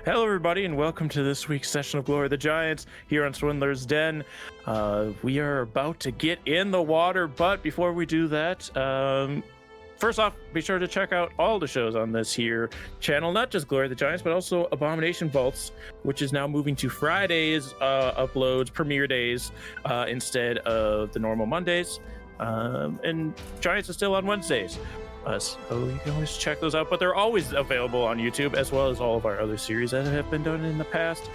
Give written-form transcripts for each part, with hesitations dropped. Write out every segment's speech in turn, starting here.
Hello, everybody, and welcome to this week's session of Glory of the Giants here on Swindler's Den. We are about to get in the water, but before we do that, first off, be sure to check out all the shows on this here channel, not just Glory of the Giants, but also Abomination Vaults, which is now moving to Fridays uploads, premiere days, instead of the normal Mondays. And Giants is still on Wednesdays. So you can always check those out, but they're always available on YouTube, as well as all of our other series that have been done in the past.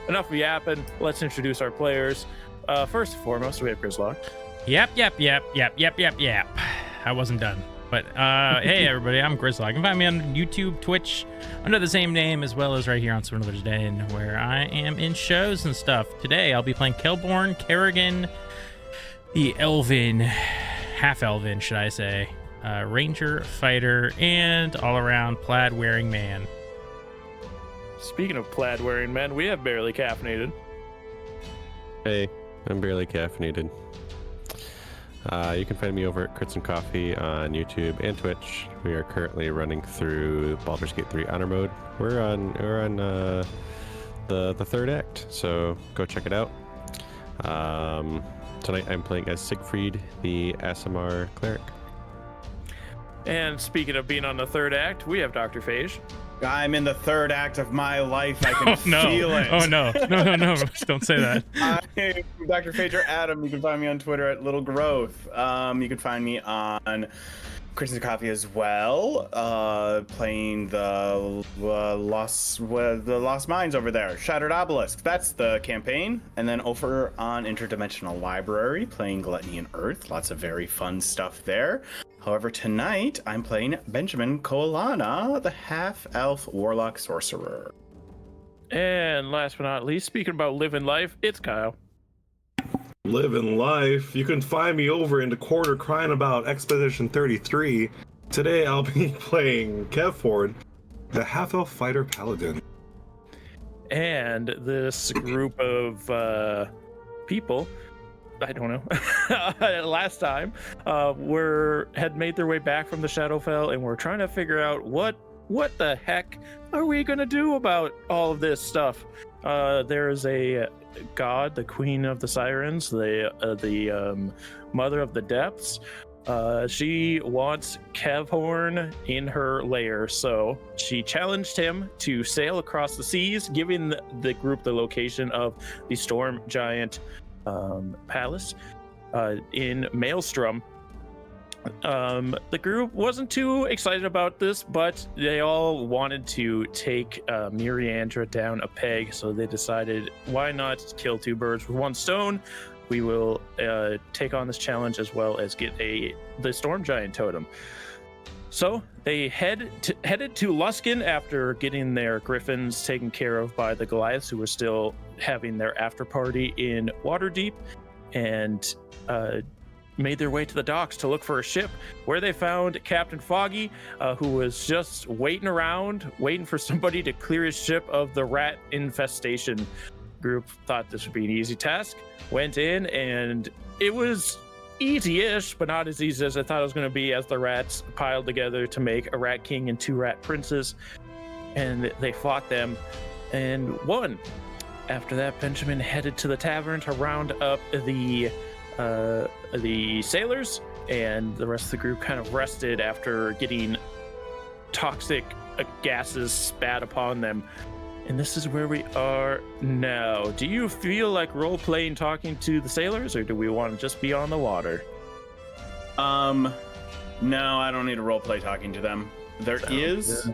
Enough of yapping. Let's introduce our players. First and foremost, we have Grizlocke. Yep. I wasn't done. But hey, everybody, I'm Grizlocke. You can find me on YouTube, Twitch, under the same name, as well as right here on Swindler's Den, where I am in shows and stuff. Today, I'll be playing Kelborn, Kerrigan, the Elven, half-Elven, should I say, Ranger, Fighter, and all-around plaid-wearing man. Speaking of plaid-wearing men, we have Barely Caffeinated. Hey, I'm Barely Caffeinated. You can find me over at Crits and Coffee on YouTube and Twitch. We are currently running through Baldur's Gate 3 Honor Mode. We're on the third act, so go check it out. Tonight I'm playing as Siegfried, the Aasimar cleric. And speaking of being on the third act, we have DrPhage. I'm in the third act of my life. I can feel it. Oh, no. Don't say that. I'm DrPhage or Adam. You can find me on Twitter at Little Growth. You can find me on Crits and Coffee as well, playing the Lost Mines over there. Shattered Obelisk. That's the campaign. And then over on Interdimensional Library, playing Gluttony and Earth. Lots of very fun stuff there. However, tonight I'm playing Benjamin Kolana, the half-elf warlock sorcerer. And last but not least, speaking about living life, it's Kyle. Living life. You can find me over in the corner crying about Expedition 33. Today I'll be playing Kevford, the half-elf fighter paladin. And this group of people, I don't know, last time had made their way back from the Shadowfell, and we're trying to figure out what the heck are we gonna do about all of this stuff. There's a god, the Queen of the Sirens, the Mother of the Depths. She wants Kevhorn in her lair, so she challenged him to sail across the seas, giving the group the location of the Storm Giant palace in Maelstrom. The group wasn't too excited about this, but they all wanted to take Miriandra down a peg, so they decided, why not kill two birds with one stone? We will take on this challenge as well as get the Storm Giant totem. So they headed to Luskan after getting their griffins taken care of by the Goliaths, who were still having their after party in Waterdeep, and made their way to the docks to look for a ship, where they found Captain Foggy, who was just waiting for somebody to clear his ship of the rat infestation. Group thought this would be an easy task, went in, and it was easy-ish, but not as easy as I thought it was going to be, as the rats piled together to make a rat king and two rat princes, and they fought them and won. After that, Benjamin headed to the tavern to round up the sailors, and the rest of the group kind of rested after getting toxic gases spat upon them. And this is where we are now. Do you feel like role-playing talking to the sailors, or do we want to just be on the water? No, I don't need to roleplay talking to them. There is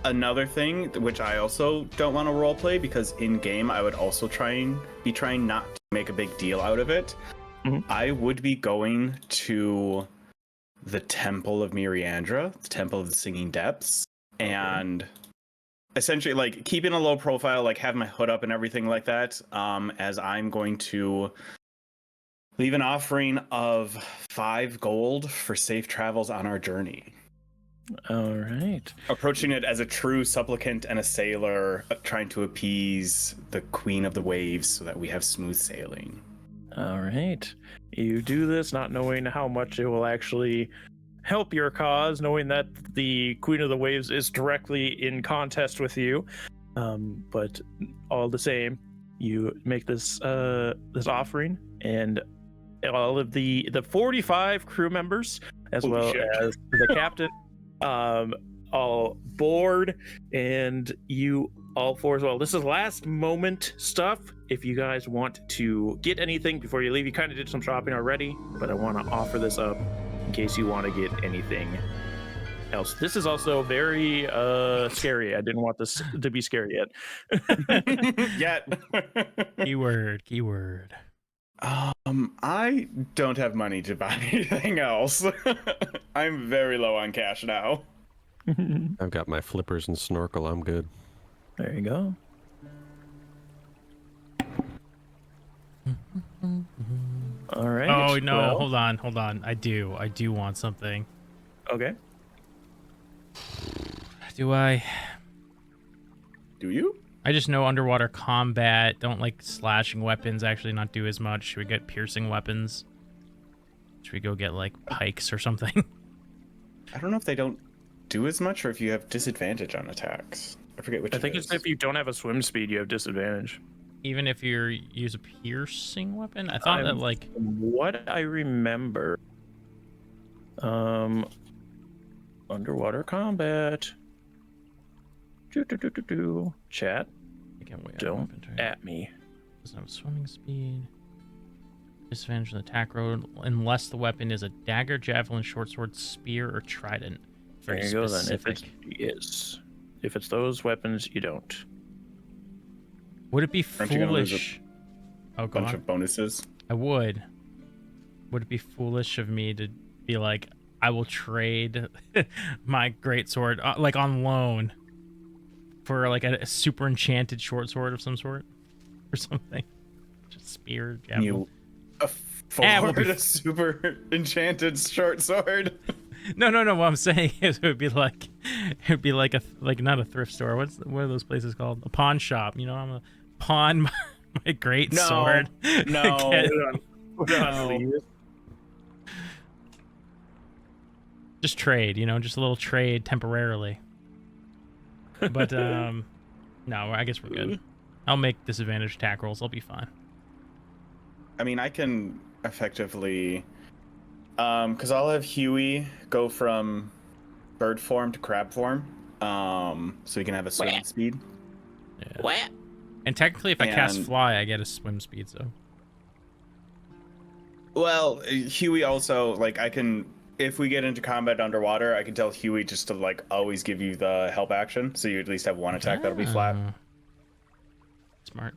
another thing, which I also don't want to roleplay, because in-game I would also be trying not to make a big deal out of it. Mm-hmm. I would be going to the Temple of Miriandra, the Temple of the Singing Depths, and essentially like keeping a low profile, like have my hood up and everything like that, as I'm going to leave an offering of 5 gold for safe travels on our journey. All right. Approaching it as a true supplicant and a sailor, trying to appease the Queen of the Waves so that we have smooth sailing. All right. You do this not knowing how much it will actually help your cause, knowing that the Queen of the Waves is directly in contest with you. But all the same, you make this this offering, and all of the 45 crew members, as Holy well shit. as the captain, all board, and you all four as well. This is last moment stuff. If you guys want to get anything before you leave, you kind of did some shopping already, but I want to offer this up in case you want to get anything else. This is also very scary. I didn't want this to be scary yet. Yet. Keyword. I don't have money to buy anything else. I'm very low on cash now. I've got my flippers and snorkel. I'm good. There you go. All right. Oh no, well, hold on. I do want something. Okay. Do I? Do you? I just know underwater combat. Don't like slashing weapons. Actually, not do as much. Should we get piercing weapons? Should we go get like pikes or something? I don't know if they don't do as much or if you have disadvantage on attacks. I forget which. I think it's if you don't have a swim speed, you have disadvantage. Even if you use a piercing weapon? I thought that like From what I remember, underwater combat. Chat, I can't wait. don't at me. Doesn't have swimming speed. Disadvantage on the attack roll unless the weapon is a dagger, javelin, short sword, spear, or trident. There Very you go then. specific. If it's those weapons, you don't. Would it be Aren't you gonna lose foolish? Oh, go Bunch on. of bonuses. I would. Would it be foolish of me to be like, I will trade my greatsword like on loan for like a super enchanted short sword of some sort or something? Just spear, javelin. You afford a super enchanted short sword. No. What I'm saying is, it would be like not a thrift store. What are those places called? A pawn shop. You know, I'm gonna pawn my great sword. No. No. Just trade. You know, just a little trade temporarily. But no, I guess we're good. I'll make disadvantage attack rolls. I'll be fine. I mean, I can effectively, because I'll have Huey go from bird form to crab form, so he can have a swim speed. Yeah. What? And technically, if I cast And- fly, I get a swim speed. So Well, Huey also, like, I can, if we get into combat underwater, I can tell Huey just to, like, always give you the help action, so you at least have one attack that'll be flat. Smart.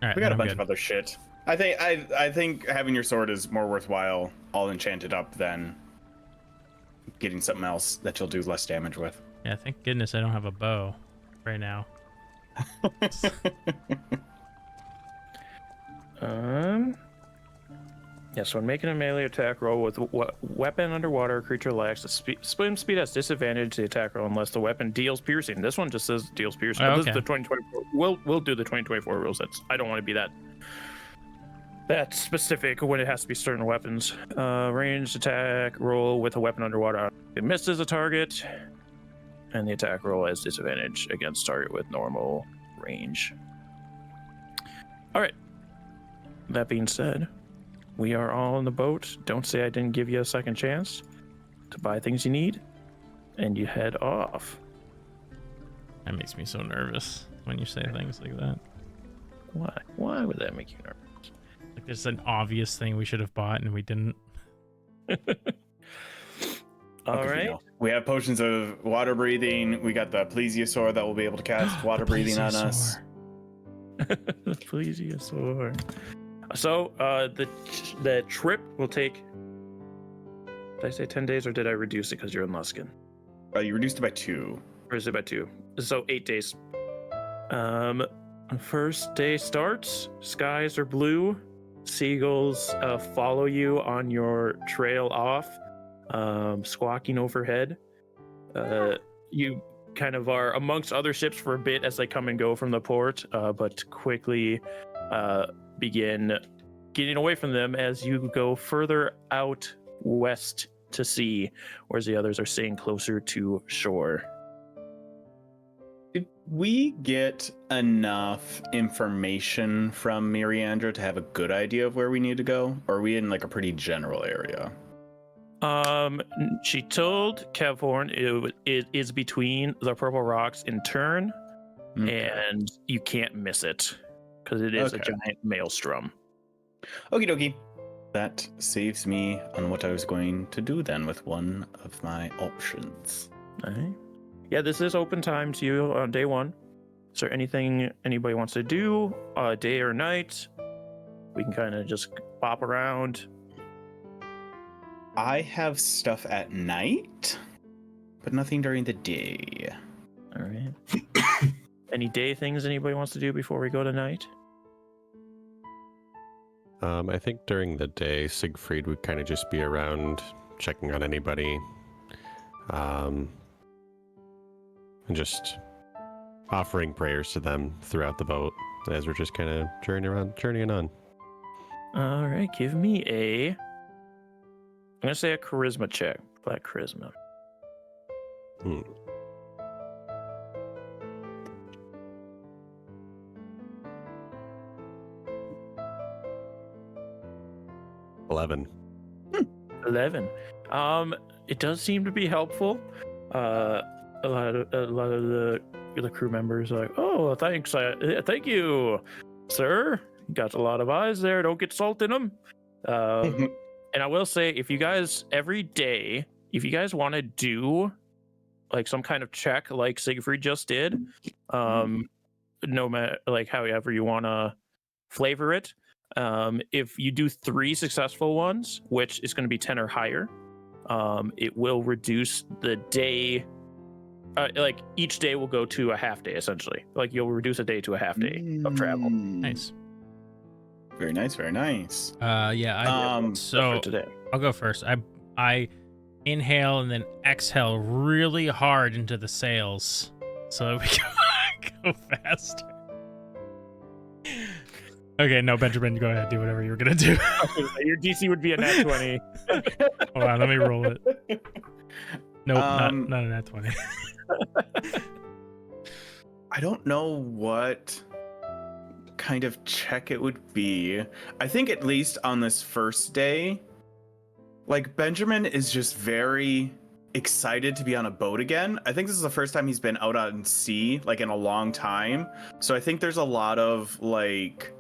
All right, We got then a I'm bunch good. of other shit. I think having your sword is more worthwhile all enchanted up than getting something else that you'll do less damage with. Yeah, thank goodness I don't have a bow right now. Yes, when making a melee attack roll with weapon underwater, a creature lacks the swim speed has disadvantage to the attack roll unless the weapon deals piercing. This one just says deals piercing. Oh, This is okay. the 2024. We'll do the 2024 rules. I don't want to be that specific when it has to be certain weapons. Ranged attack roll with a weapon underwater. It misses a target, and the attack roll has disadvantage against target with normal range. All right. That being said, we are all in the boat. Don't say I didn't give you a second chance to buy things you need, and you head off. That makes me so nervous when you say things like that. Why? Why would that make you nervous? Like there's an obvious thing we should have bought and we didn't. All Okay, right. you know. We have potions of water breathing. We got the plesiosaur that will be able to cast water breathing on us. The plesiosaur. So the trip will take. Did I say 10 days or did I reduce it because you're in Luskin? You reduced it by 2. Or is it by 2? So 8 days. First day starts. Skies are blue. Seagulls follow you on your trail off, squawking overhead. You kind of are amongst other ships for a bit as they come and go from the port, but quickly begin getting away from them as you go further out west to sea, whereas the others are staying closer to shore. Did we get enough information from Miriandra to have a good idea of where we need to go? Or are we in like a pretty general area? She told Kevhorn it is between the Purple Rocks in Turn, and you can't miss it because it is a giant maelstrom. Okie dokie. That saves me on what I was going to do then with one of my options. All right. Yeah, this is open time to you on day one. Is there anything anybody wants to do, day or night? We can kind of just pop around. I have stuff at night, but nothing during the day. All right. Any day things anybody wants to do before we go to night? I think during the day, Siegfried would kind of just be around checking on anybody. And just offering prayers to them throughout the boat as we're just kind of journeying on. All right, give me I'm gonna say a charisma check. Black charisma. 11. 11. It does seem to be helpful. A lot of the crew members are like, oh, thanks, thank you, sir. You got a lot of eyes there. Don't get salt in them. And I will say, if you guys every day, if you guys want to do like some kind of check, like Siegfried just did, no matter like however you want to flavor it, if you do 3 successful ones, which is going to be 10 or higher, it will reduce the day. Like each day will go to a half day, essentially. Like you'll reduce a day to a half day of travel. Nice. Very nice, very nice. So for today. I'll go first. I inhale and then exhale really hard into the sails so that we can go faster. Okay, no, Benjamin, go ahead. Do whatever you were gonna do. Your DC would be a nat 20. Hold on, let me roll it. Nope, not a nat 20. I don't know what kind of check it would be. I think at least on this first day, like Benjamin is just very excited to be on a boat again. I think this is the first time he's been out on sea like in a long time. So I think there's a lot of like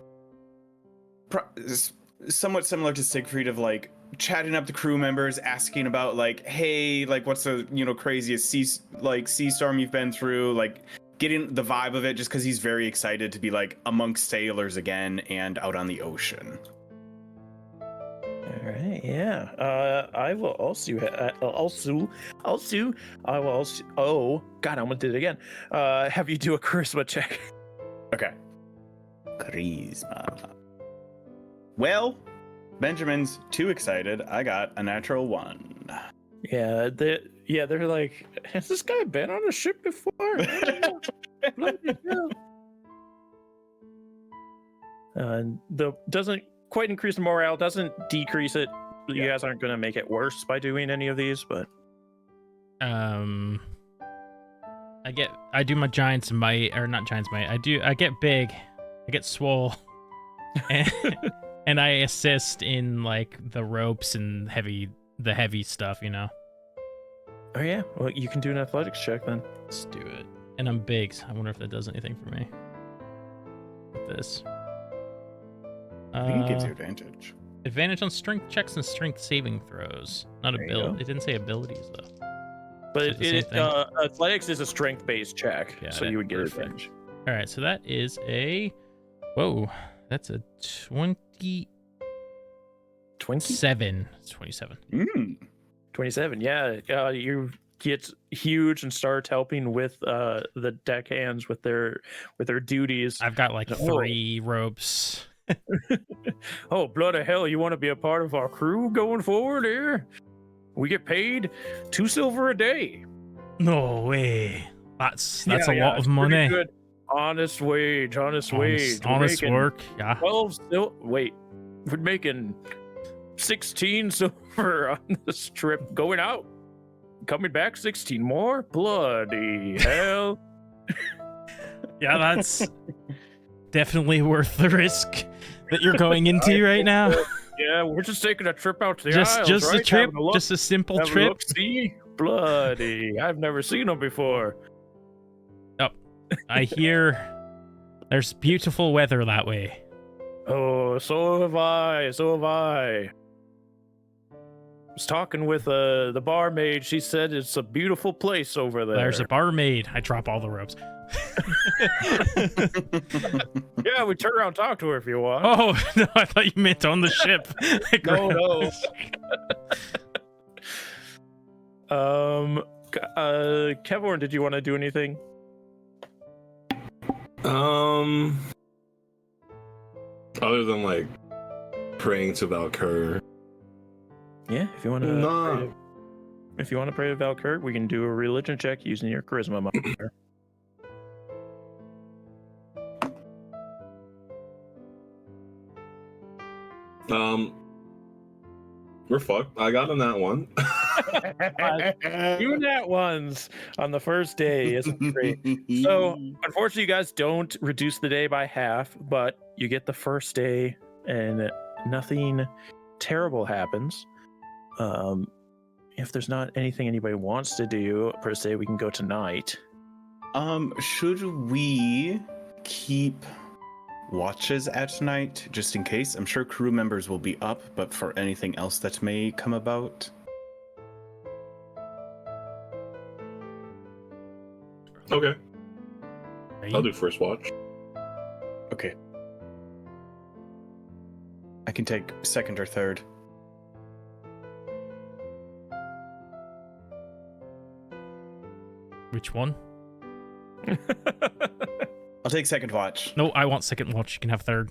somewhat similar to Siegfried of like chatting up the crew members, asking about like, hey, like what's the craziest sea storm you've been through, like getting the vibe of it, just because he's very excited to be like amongst sailors again and out on the ocean. All right, yeah. I will also oh god, I almost did it again. Have you do a charisma check. Okay. Charisma. Well, Benjamin's too excited. I got a natural 1. Yeah, they're like, has this guy been on a ship before? Doesn't quite increase the morale, doesn't decrease it. You guys aren't going to make it worse by doing any of these, but I do my giant's might, or not giant's might. I get big, I get swole, and I assist in like the ropes and the heavy stuff, Oh yeah, well you can do an athletics check then. Let's do it. And I'm big, so I wonder if that does anything for me. With this. I think it gives you advantage. Advantage on strength checks and strength saving throws. Not ability. It didn't say abilities though. But athletics is a strength-based check, so you would get advantage. All right, so that is a that's a 27. It's 27. 27. Yeah, you get huge and start helping with the deckhands with their duties. I've got like 3 ropes. Oh, bloody hell! You want to be a part of our crew going forward here? We get paid 2 silver a day. No way. That's a lot of money. Good. Honest wage. Honest work. Yeah. 12 wait, we're making 16 silver on this trip going out. Coming back 16 more. Bloody hell. Yeah, that's definitely worth the risk that you're going into right now. Yeah, we're just taking a trip out to the Just Isles, right? a trip, Having a look, just a simple having a trip. look. See, bloody! I've never seen them before. I hear there's beautiful weather that way. Oh, so have I. So have I. Was talking with the barmaid. She said it's a beautiful place over there. There's a barmaid. I drop all the ropes. Yeah, we turn around and talk to her if you want. Oh, no, I thought you meant on the ship. No. Kevin, did you want to do anything? Other than like praying to Valkyr. Yeah, if you want to. Nah. If you want to pray to Valkyr, we can do a religion check using your charisma modifier. We're fucked. I got on that one. Doing that ones on the first day is great. So, unfortunately, you guys don't reduce the day by half, but you get the first day and nothing terrible happens. If there's not anything anybody wants to do per se, we can go tonight. Should we keep watches at night just in case? I'm sure crew members will be up, but for anything else that may come about. Okay. I'll do first watch. Okay. I can take second or third. Which one? I'll take second watch. No, I want second watch. You can have third.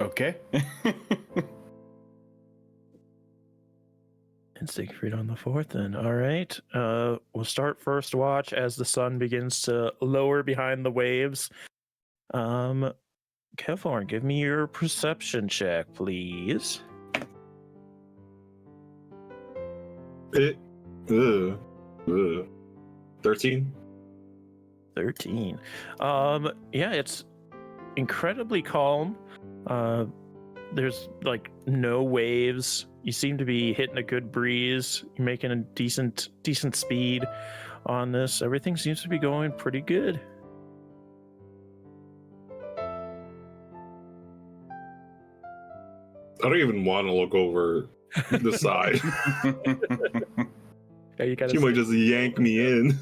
Okay. And Siegfried on the fourth then. All right. We'll start first watch as the sun begins to lower behind the waves. Kevlorn, give me your perception check, please. 13. 13. Yeah, it's incredibly calm. There's like no waves. You seem to be hitting a good breeze. You're making a decent speed on this. Everything seems to be going pretty good. I don't even want to look over the side. Yeah, you gotta She might just yank me in.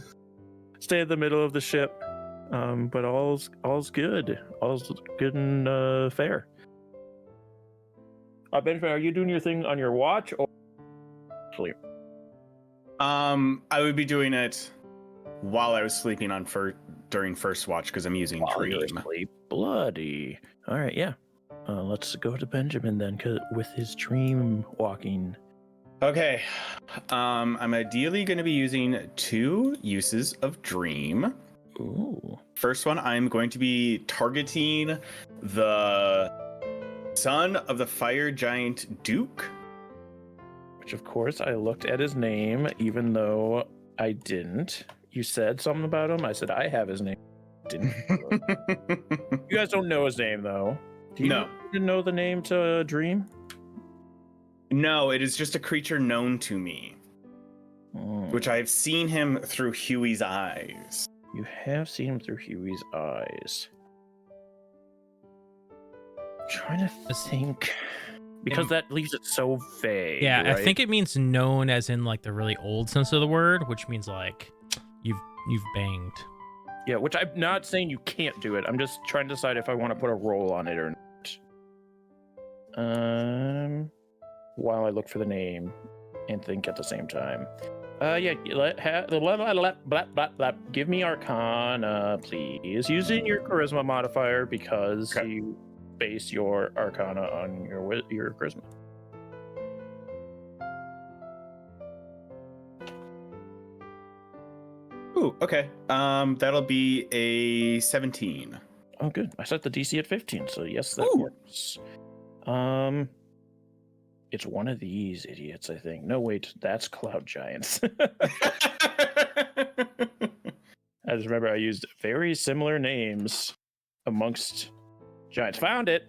stay in the middle of the ship. But all's good. All's good and fair. Benjamin, are you doing your thing on your watch or sleep? I would be doing it while I was sleeping on during first watch because I'm using Dream. Sleep, bloody. All right, yeah. Let's go to Benjamin then, with his dream walking. Okay. I'm ideally going to be using 2 uses of Dream. Ooh. First one, I'm going to be targeting the son of the fire giant Duke. Which, of course, I looked at his name, even though I didn't. You said something about him. I said, I have his name. Didn't. You guys don't know his name, though. Do you know the name to Dream? No, it is just a creature known to me, which I have seen him through Huey's eyes. You have seen him through Huey's eyes. I'm trying to think. Because that leaves it so vague. Yeah, right? I think it means known as in like the really old sense of the word, which means like you've banged. Yeah, which I'm not saying you can't do it. I'm just trying to decide if I want to put a roll on it or not. While I look for the name and think at the same time. Give me Arcana, please. Using your Charisma modifier because you base your Arcana on your Charisma. Ooh, okay. That'll be a 17. Oh, good. I set the DC at 15, so yes, that works. It's one of these idiots, I think. No, wait, that's Cloud Giants. I just remember I used very similar names amongst giants. Found it.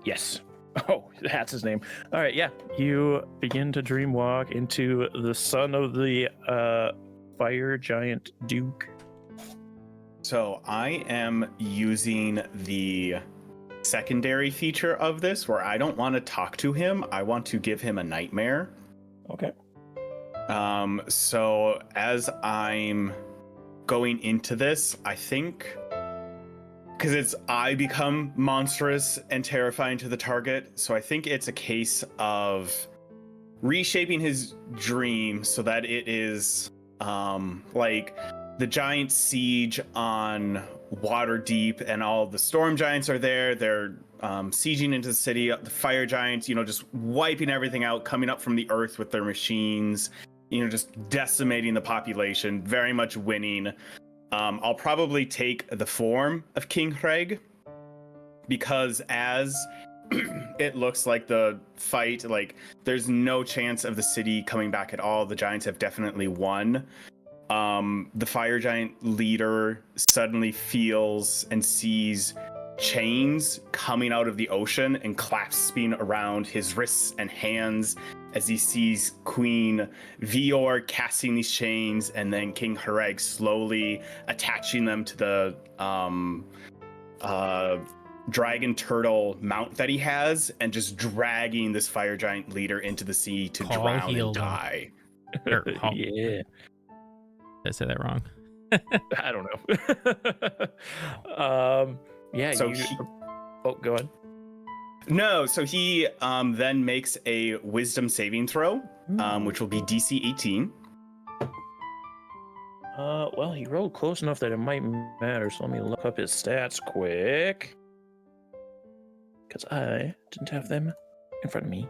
Yes. Oh, that's his name. All right, yeah. You begin to dream walk into the son of the fire giant Duke. So I am using the secondary feature of this where I don't want to talk to him. I want to give him a nightmare. Okay. So as I'm going into this, I think because I become monstrous and terrifying to the target. So I think it's a case of reshaping his dream so that it is like the giant siege on Waterdeep, and all the storm giants are there. They're sieging into the city. The fire giants, just wiping everything out, coming up from the earth with their machines, just decimating the population, very much winning. I'll probably take the form of King Hreg, because as it looks like the fight, like there's no chance of the city coming back at all. The giants have definitely won. The fire giant leader suddenly feels and sees chains coming out of the ocean and clasping around his wrists and hands as he sees Queen Vior casting these chains, and then King Hreg slowly attaching them to the dragon turtle mount that he has, and just dragging this fire giant leader into the sea to drown and die. Yeah. Did I say that wrong? I don't know. Yeah. So go ahead. No, so he then makes a wisdom saving throw, which will be DC 18. Well, he rolled close enough that it might matter, so let me look up his stats quick. Because I didn't have them in front of me.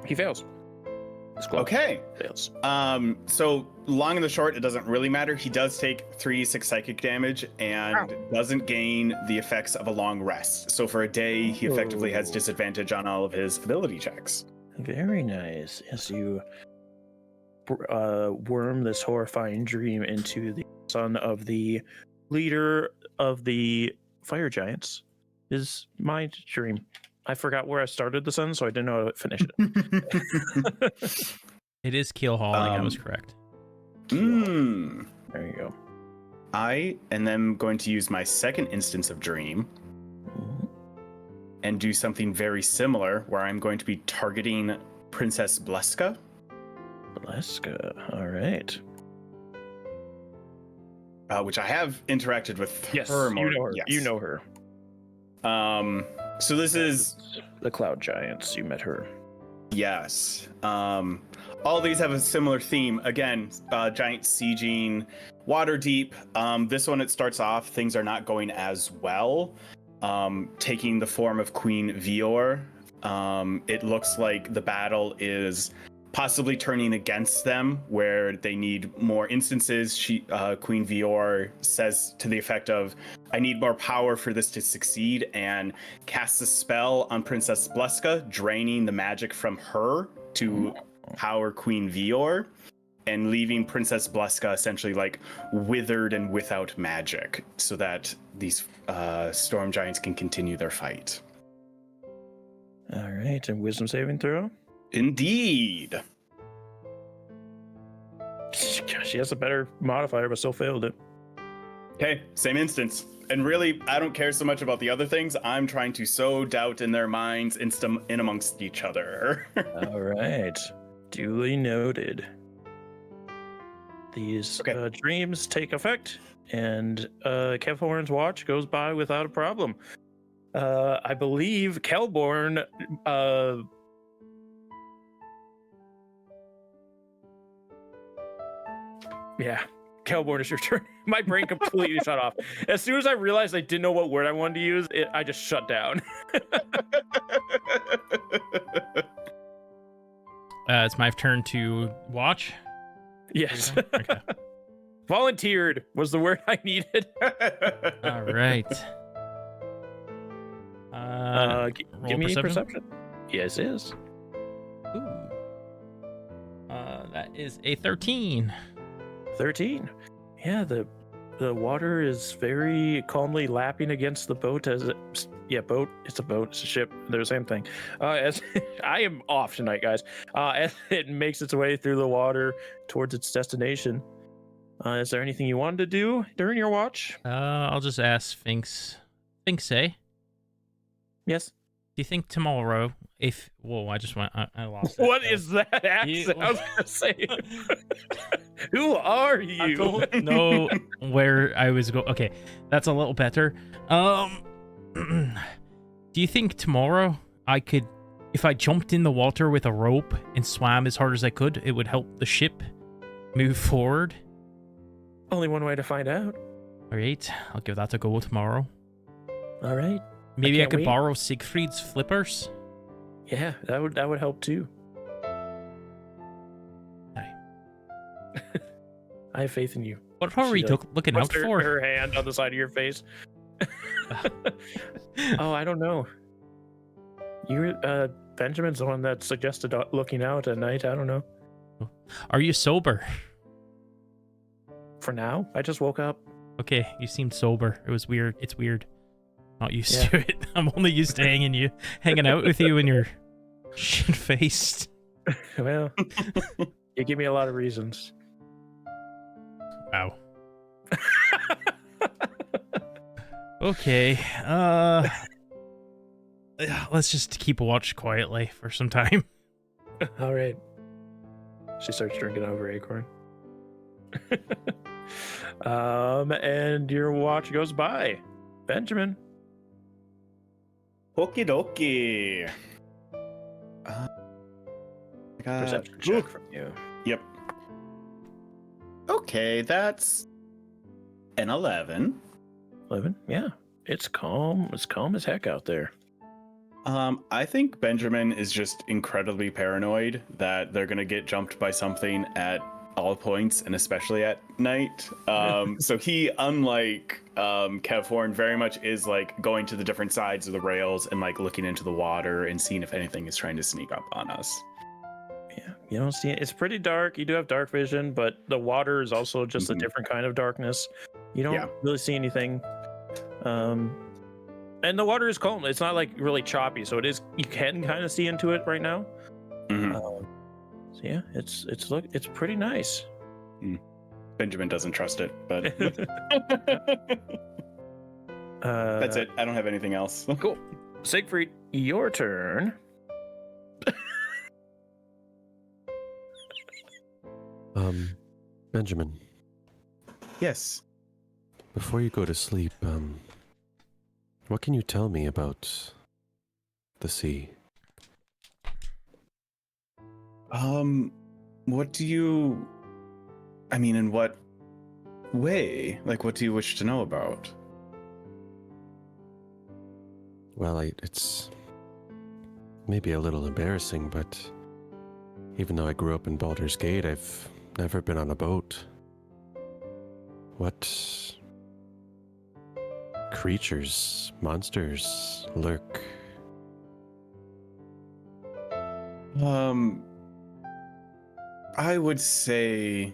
He fails. Okay. Fails. So long and the short, it doesn't really matter. He does take 3d6 psychic damage and doesn't gain the effects of a long rest. So for a day, he effectively has disadvantage on all of his ability checks. Very nice. As you worm this horrifying dream into the son of the leader of the fire giants, is my dream. I forgot where I started the sun, so I didn't know how to finish it. It is keel hauling. I was correct. There you go. I am then going to use my second instance of dream and do something very similar, where I'm going to be targeting Princess Bleska. All right. Which I have interacted with Yes, her more. you know her. Yes. You know her. So this is the Cloud Giants. You met her. Yes. All these have a similar theme. Again, giant sieging, Waterdeep. This one, it starts off, things are not going as well. Taking the form of Queen Vior. It looks like the battle is possibly turning against them, where they need more instances. Queen Vior says to the effect of, I need more power for this to succeed, and casts a spell on Princess Bleska, draining the magic from her to power Queen Vior, and leaving Princess Bleska essentially like withered and without magic, so that these storm giants can continue their fight. All right, and wisdom saving throw? Indeed. Gosh, she has a better modifier, but still failed it. Okay, same instance. And really, I don't care so much about the other things. I'm trying to sow doubt in their minds in amongst each other. All right. Duly noted. These dreams take effect, and Kevhorn's watch goes by without a problem. I believe Kelborn... Yeah, Kelborn, is your turn. My brain completely shut off. As soon as I realized I didn't know what word I wanted to use, I just shut down. It's my turn to watch. Yes. Okay. Volunteered was the word I needed. All right. Give me perception. Yes, it is. Ooh. That is a 13. 13. Yeah, the water is very calmly lapping against the boat as it. Yeah, boat. It's a boat. It's a ship. They're the same thing. As I am off tonight, guys. As it makes its way through the water towards its destination. Is there anything you wanted to do during your watch? I'll just ask Finks. Finks, eh? Yes. Do you think tomorrow, if... Whoa, I just went... I lost it. What is that accent? I was gonna say. Who are you? I don't know where I was going. Okay, that's a little better. Do you think tomorrow I could... If I jumped in the water with a rope and swam as hard as I could, it would help the ship move forward? Only one way to find out. All right, I'll give that a go tomorrow. All right. Maybe I can't could wait. borrow Siegfried's flippers. Yeah, that would help too. Aye. I have faith in you. What are She, we like, looking out Puts for? her hand on the side of your face. Oh, I don't know. Benjamin's the one that suggested looking out at night. I don't know. Are you sober? For now, I just woke up. Okay, you seemed sober. It was weird. It's weird. Not used Yeah. to it. I'm only used to hanging out with you and you're shit-faced. Well, you give me a lot of reasons. Wow. Okay. Let's just keep watch quietly for some time. All right. She starts drinking out of her acorn. And your watch goes by. Benjamin. Okie dokie. Perception check from you. Yep. Okay, that's an 11. 11. Yeah. It's calm. It's calm as heck out there. I think Benjamin is just incredibly paranoid that they're gonna get jumped by something at all points, and especially at night. So he, unlike Kevhorn, very much is like going to the different sides of the rails and like looking into the water and seeing if anything is trying to sneak up on us. Yeah. You don't see it. It's pretty dark. You do have dark vision, but the water is also just a different kind of darkness. You don't really see anything. And the water is calm. It's not like really choppy, so it is. You can kind of see into it right now. So yeah, it's pretty nice. Benjamin doesn't trust it, but that's it. I don't have anything else. Cool. Siegfried, your turn. Benjamin, Yes. before you go to sleep, what can you tell me about the sea? What do you... I mean, in what way? Like, what do you wish to know about? Well, it's maybe a little embarrassing, but even though I grew up in Baldur's Gate, I've never been on a boat. What creatures, monsters lurk? I would say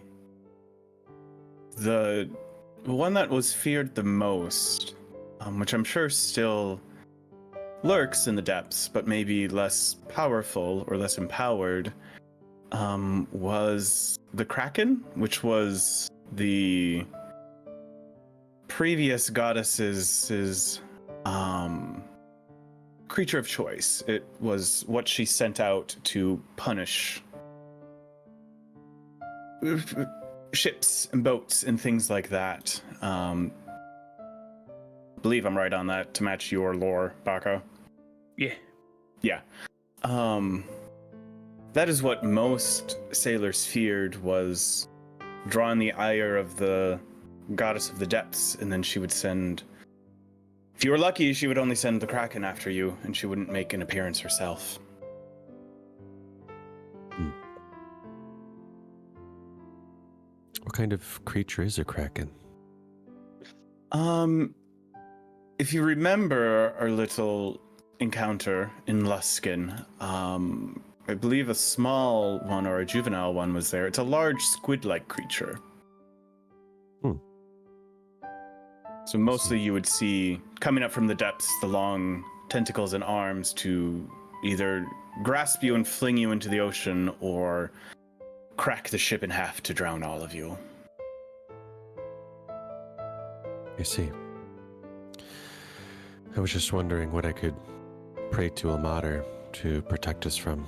the one that was feared the most, which I'm sure still lurks in the depths, but maybe less powerful or less empowered, was the Kraken, which was the previous goddess's creature of choice. It was what she sent out to punish ships and boats and things like that. I believe I'm right on that to match your lore, Baka. Yeah. Yeah. That is what most sailors feared, was drawing the ire of the goddess of the depths, and then she would send... If you were lucky, she would only send the Kraken after you, and she wouldn't make an appearance herself. What kind of creature is a Kraken? If you remember our little encounter in Luskin, I believe a small one or a juvenile one was there. It's a large squid-like creature. So mostly you would see coming up from the depths the long tentacles and arms to either grasp you and fling you into the ocean or crack the ship in half to drown all of you. I see. I was just wondering what I could pray to Ilmater to protect us from.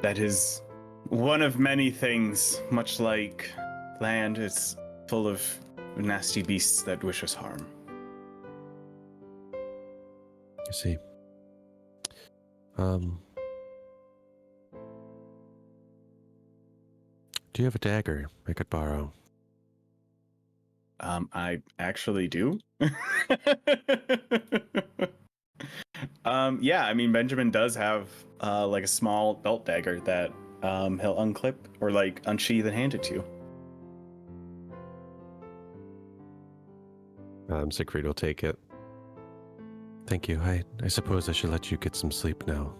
That is one of many things, much like land. It's full of nasty beasts that wish us harm. I see. Do you have a dagger I could borrow? I actually do. Yeah, I mean, Benjamin does have like a small belt dagger that he'll unclip or like unsheath and hand it to you. Siegfried will take it. Thank you. I suppose I should let you get some sleep now.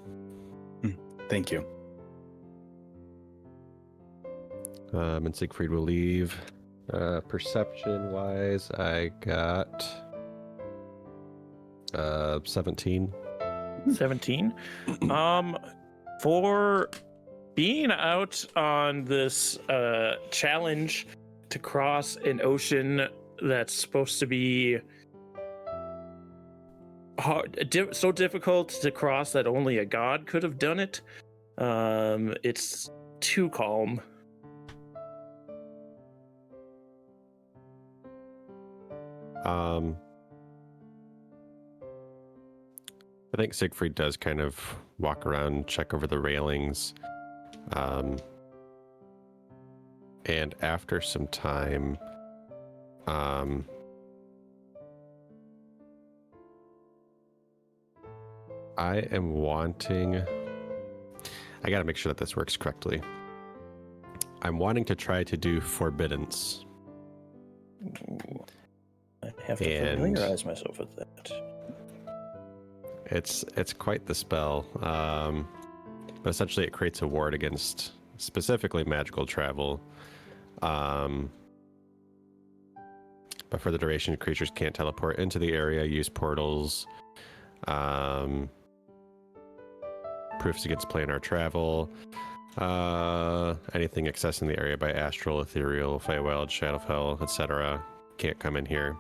Thank you. And Siegfried will leave. Perception-wise, I got 17. 17. For being out on this challenge to cross an ocean that's supposed to be hard, so difficult to cross that only a god could have done it, it's too calm. I think Siegfried does kind of walk around, check over the railings, and after some time, I am wanting... I gotta make sure that this works correctly. I'm wanting to try to do Forbiddance. Ooh. I have to familiarize myself with that. It's quite the spell, but essentially it creates a ward against specifically magical travel. But for the duration, creatures can't teleport into the area, use portals. Proofs against planar travel. Anything accessing the area by astral, ethereal, Feywild, Shadowfell, etc. can't come in here.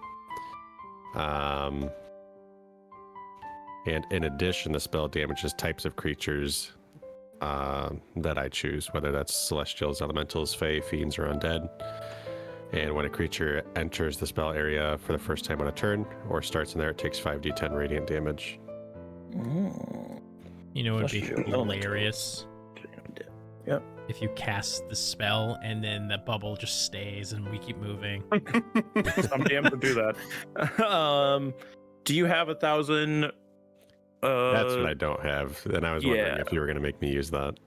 And in addition, the spell damages types of creatures that I choose, whether that's celestials, elementals, fae, fiends, or undead. And when a creature enters the spell area for the first time on a turn, or starts in there, it takes 5d10 radiant damage. You know, it would be hilarious. Yep. If you cast the spell and then the bubble just stays and we keep moving. Some DM would do that. Do you have 1,000? That's what I don't have, and I was wondering if you were going to make me use that.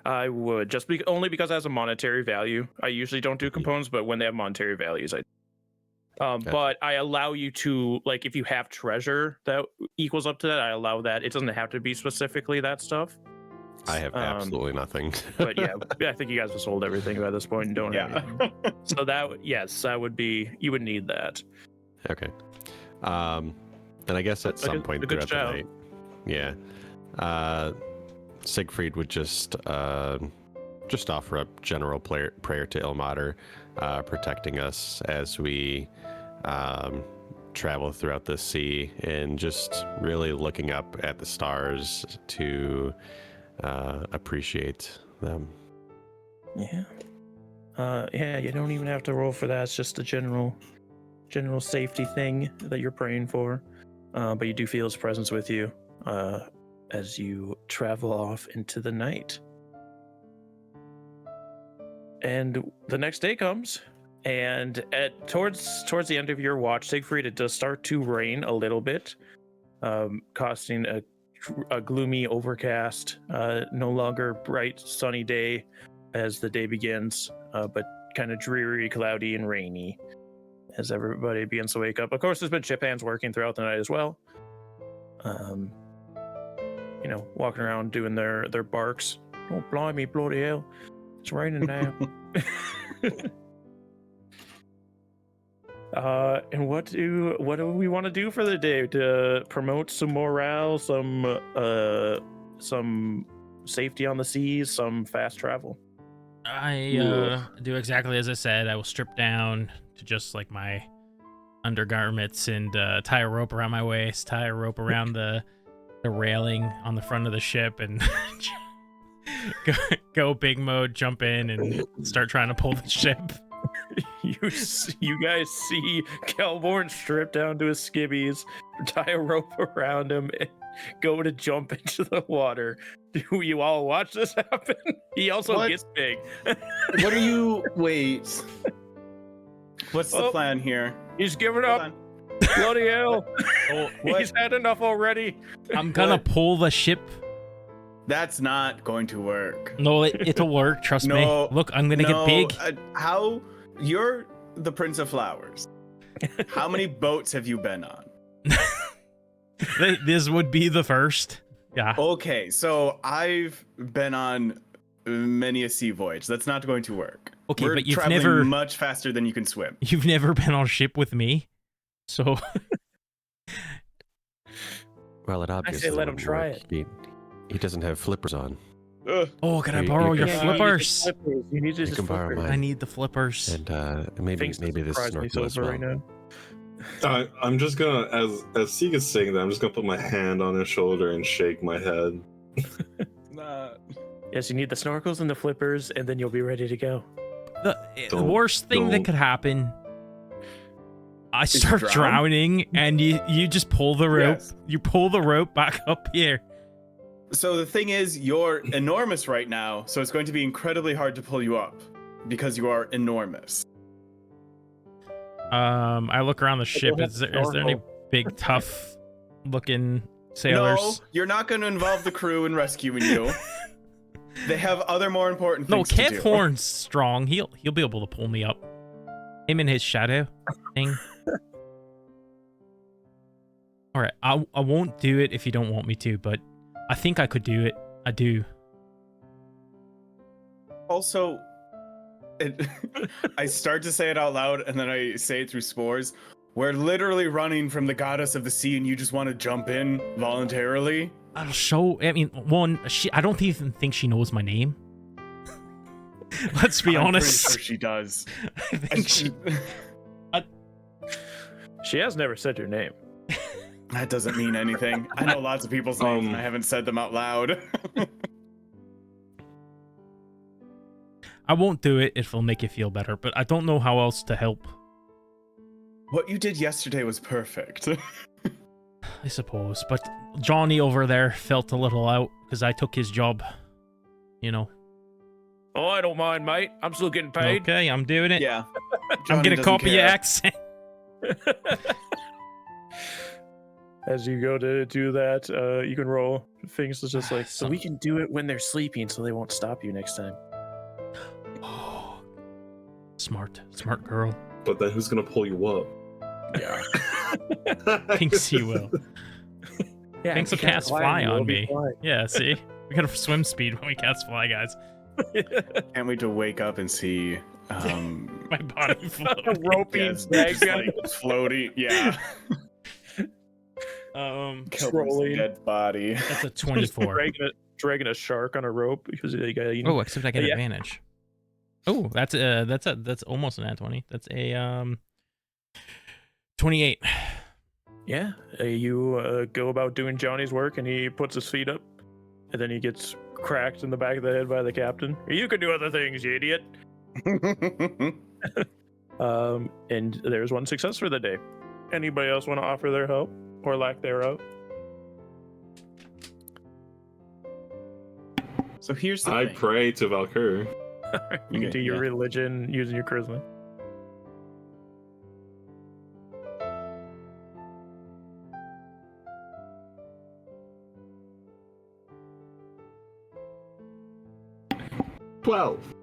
I would, only because it has a monetary value. I usually don't do components, but when they have monetary values, I. Gotcha. But I allow you to, like, if you have treasure that equals up to that, I allow that. It doesn't have to be specifically that stuff. I have absolutely nothing. But yeah, I think you guys have sold everything by this point and don't have anything. So that would be, you would need that. Okay. And I guess at some point throughout the night, Siegfried would just offer up general prayer to Ilmater, protecting us as we travel throughout the sea, and just really looking up at the stars to appreciate them. Yeah. You don't even have to roll for that. It's just a general safety thing that you're praying for. But you do feel his presence with you as you travel off into the night. And the next day comes, and towards the end of your watch, Siegfried, it does start to rain a little bit, costing a gloomy, overcast, no longer bright, sunny day as the day begins, but kind of dreary, cloudy, and rainy as everybody begins to wake up. Of course, there's been chip hands working throughout the night as well. walking around doing their barks. Oh, blimey, bloody hell. It's raining now. And what do we want to do for the day to promote some morale, some safety on the seas, some fast travel? I do exactly as I said. I will strip down to just like my undergarments and tie a rope around my waist, tie a rope around the railing on the front of the ship, and go big mode, jump in, and start trying to pull the ship. You guys see Kelborn strip down to his skivvies, tie a rope around him, and go to jump into the water. Do you all watch this happen? He also gets big. What are you? Wait. What's the plan here? He's giving up. Bloody hell. He's had enough already. I'm gonna pull the ship. That's not going to work. No, it'll work. Trust me. Look, I'm gonna get big. How? You're the Prince of Flowers. How many boats have you been on? This would be the first. Yeah. Okay, so I've been on many a sea voyage. That's not going to work. Okay, We're but you've traveling never much faster than you can swim. You've never been on a ship with me, so. Well, it obviously let him wouldn't try work. He doesn't have flippers on. Oh, can I You- borrow you your can- flippers? You need to You can borrow mine. I need the flippers. And maybe this snorkel as well. right now. I'm just gonna, as Sieg is saying that, I'm just gonna put my hand on his shoulder and shake my head. Yes, you need the snorkels and the flippers, and then you'll be ready to go. The worst thing that don't. could happen, I Is start drown? drowning, and you just pull the rope. Yes. You pull the rope back up here. So the thing is, you're enormous right now, so it's going to be incredibly hard to pull you up because you are enormous. I look around the ship. Is there any big, tough looking sailors? No, you're not going to involve the crew in rescuing you. They have other more important No, things to do. Kev Horn's strong. He'll be able to pull me up. Him and his shadow thing. All right, I won't do it if you don't want me to, but I think I could do it. I do. Also, I start to say it out loud, and then I say it through spores. We're literally running from the goddess of the sea, and you just want to jump in voluntarily? I'll show. I mean, I don't even think she knows my name. Let's be honest. I'm pretty sure she does. I think She has never said your name. That doesn't mean anything. I know lots of people's names, and I haven't said them out loud. I won't do it if it'll make you feel better, but I don't know how else to help. What you did yesterday was perfect. I suppose, but Johnny over there felt a little out because I took his job. You know. Oh, I don't mind, mate. I'm still getting paid. Okay, I'm doing it. Yeah. I'm Johnny gonna doesn't copy your care. accent. As you go to do that, you can roll things that's just like, so Some- we can do it when they're sleeping so they won't stop you next time. Oh, smart girl. But then who's gonna pull you up? Yeah. Thinks he will. Yeah, Thinks he'll cast fly on me. Yeah, see? We got swim speed when we cast fly, guys. Can't wait to wake up and see My body floating. Roping yes, just dragon. like floating. Yeah. Kilmer's Trolling. dead body. That's a 24. dragging a shark on a rope because they got Oh, except I get Yeah. advantage. Oh, that's almost an at 20. That's a 28. Yeah, you go about doing Johnny's work, and he puts his feet up, and then he gets cracked in the back of the head by the captain. You can do other things, you idiot. And there's one success for the day. Anybody else want to offer their help or lack thereof? So here's the I thing. pray to Valkyr. You can Okay, do your yeah. religion using your charisma. Twelve.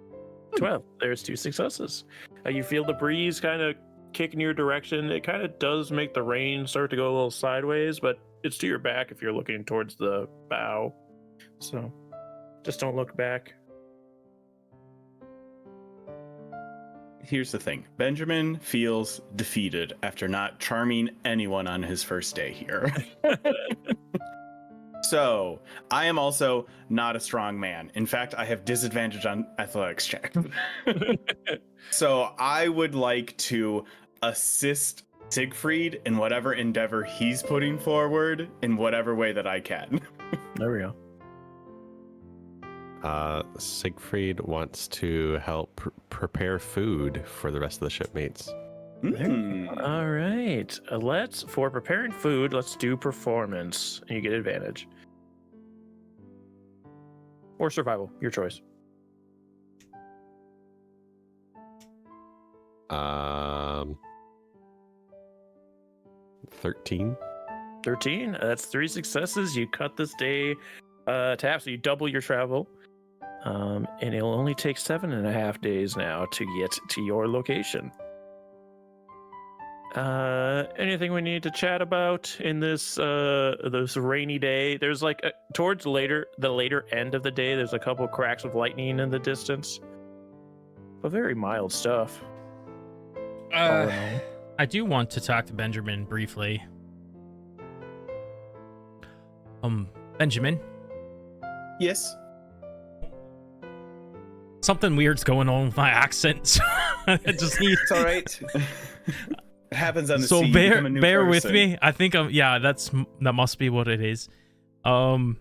12. There's 2 successes. You feel the breeze kind of kick in your direction. It kind of does make the rain start to go a little sideways, but it's to your back if you're looking towards the bow. So just don't look back. Here's the thing. Benjamin feels defeated after not charming anyone on his first day here. So, I am also not a strong man. In fact, I have disadvantage on athletics check. So, I would like to assist Siegfried in whatever endeavor he's putting forward in whatever way that I can. There we go. Siegfried wants to help prepare food for the rest of the shipmates. All right. For preparing food, let's do performance. And you get advantage. Or survival, your choice. 13. 13. That's 3 successes. You cut this day tap, so you double your travel. And it'll only take 7.5 days now to get to your location. Anything we need to chat about in this rainy day? There's like towards the later end of the day, there's a couple cracks of lightning in the distance, but very mild stuff. I do want to talk to Benjamin briefly. Benjamin? Yes? Something weird's going on with my accent. So I just need... It's all right. It happens on the so sea. bear with me. I think that must be what it is. You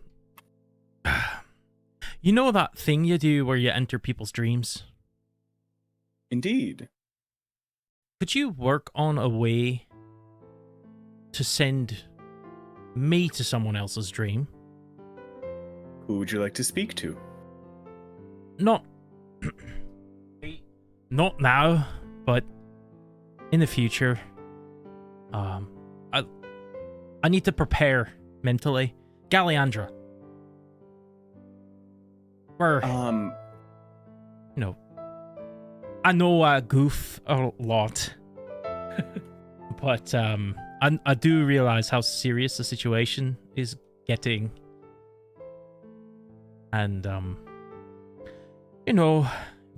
know that thing you do where you enter people's dreams? Indeed. Could you work on a way to send me to someone else's dream? Who would you like to speak to? Not now, but in the future. I need to prepare mentally. Galliandra. I know I goof a lot, but I do realize how serious the situation is getting, and it'd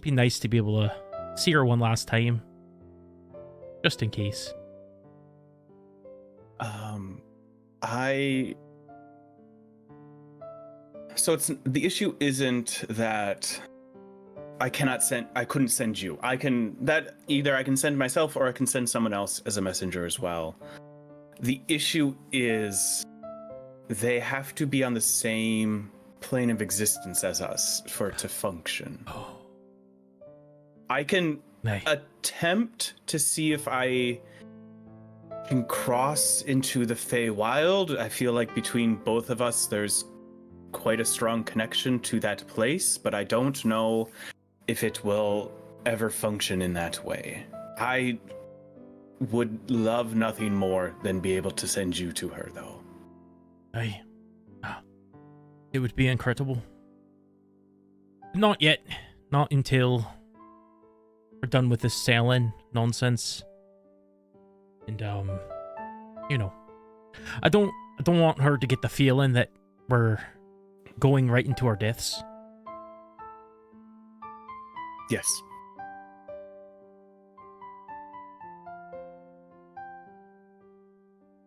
be nice to be able to see her one last time, just in case. So the issue isn't that I couldn't send you. Either I can send myself or I can send someone else as a messenger as well. The issue is they have to be on the same plane of existence as us for it to function. Oh. I can attempt to see if I can cross into the Feywild. I feel like between both of us, there's quite a strong connection to that place, but I don't know if it will ever function in that way. I would love nothing more than be able to send you to her, though. It would be incredible. Not yet. Not until we're done with this sailing nonsense. And I don't want her to get the feeling that we're going right into our deaths. Yes.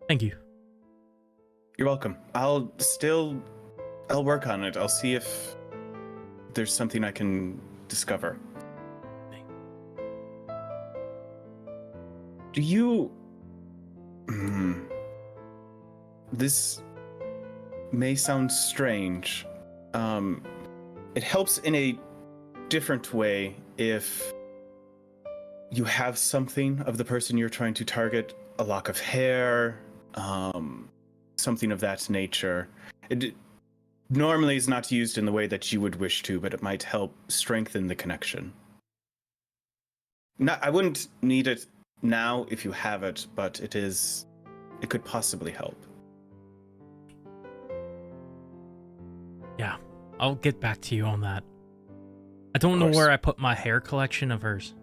Thank you. You're welcome. I'll work on it. I'll see if there's something I can discover. Do you... This may sound strange. It helps in a different way if you have something of the person you're trying to target, a lock of hair, something of that nature. It normally is not used in the way that you would wish to, but it might help strengthen the connection. I wouldn't need it now if you have it, but it could possibly help. Yeah, I'll get back to you on that. I don't know where I put my hair collection of hers.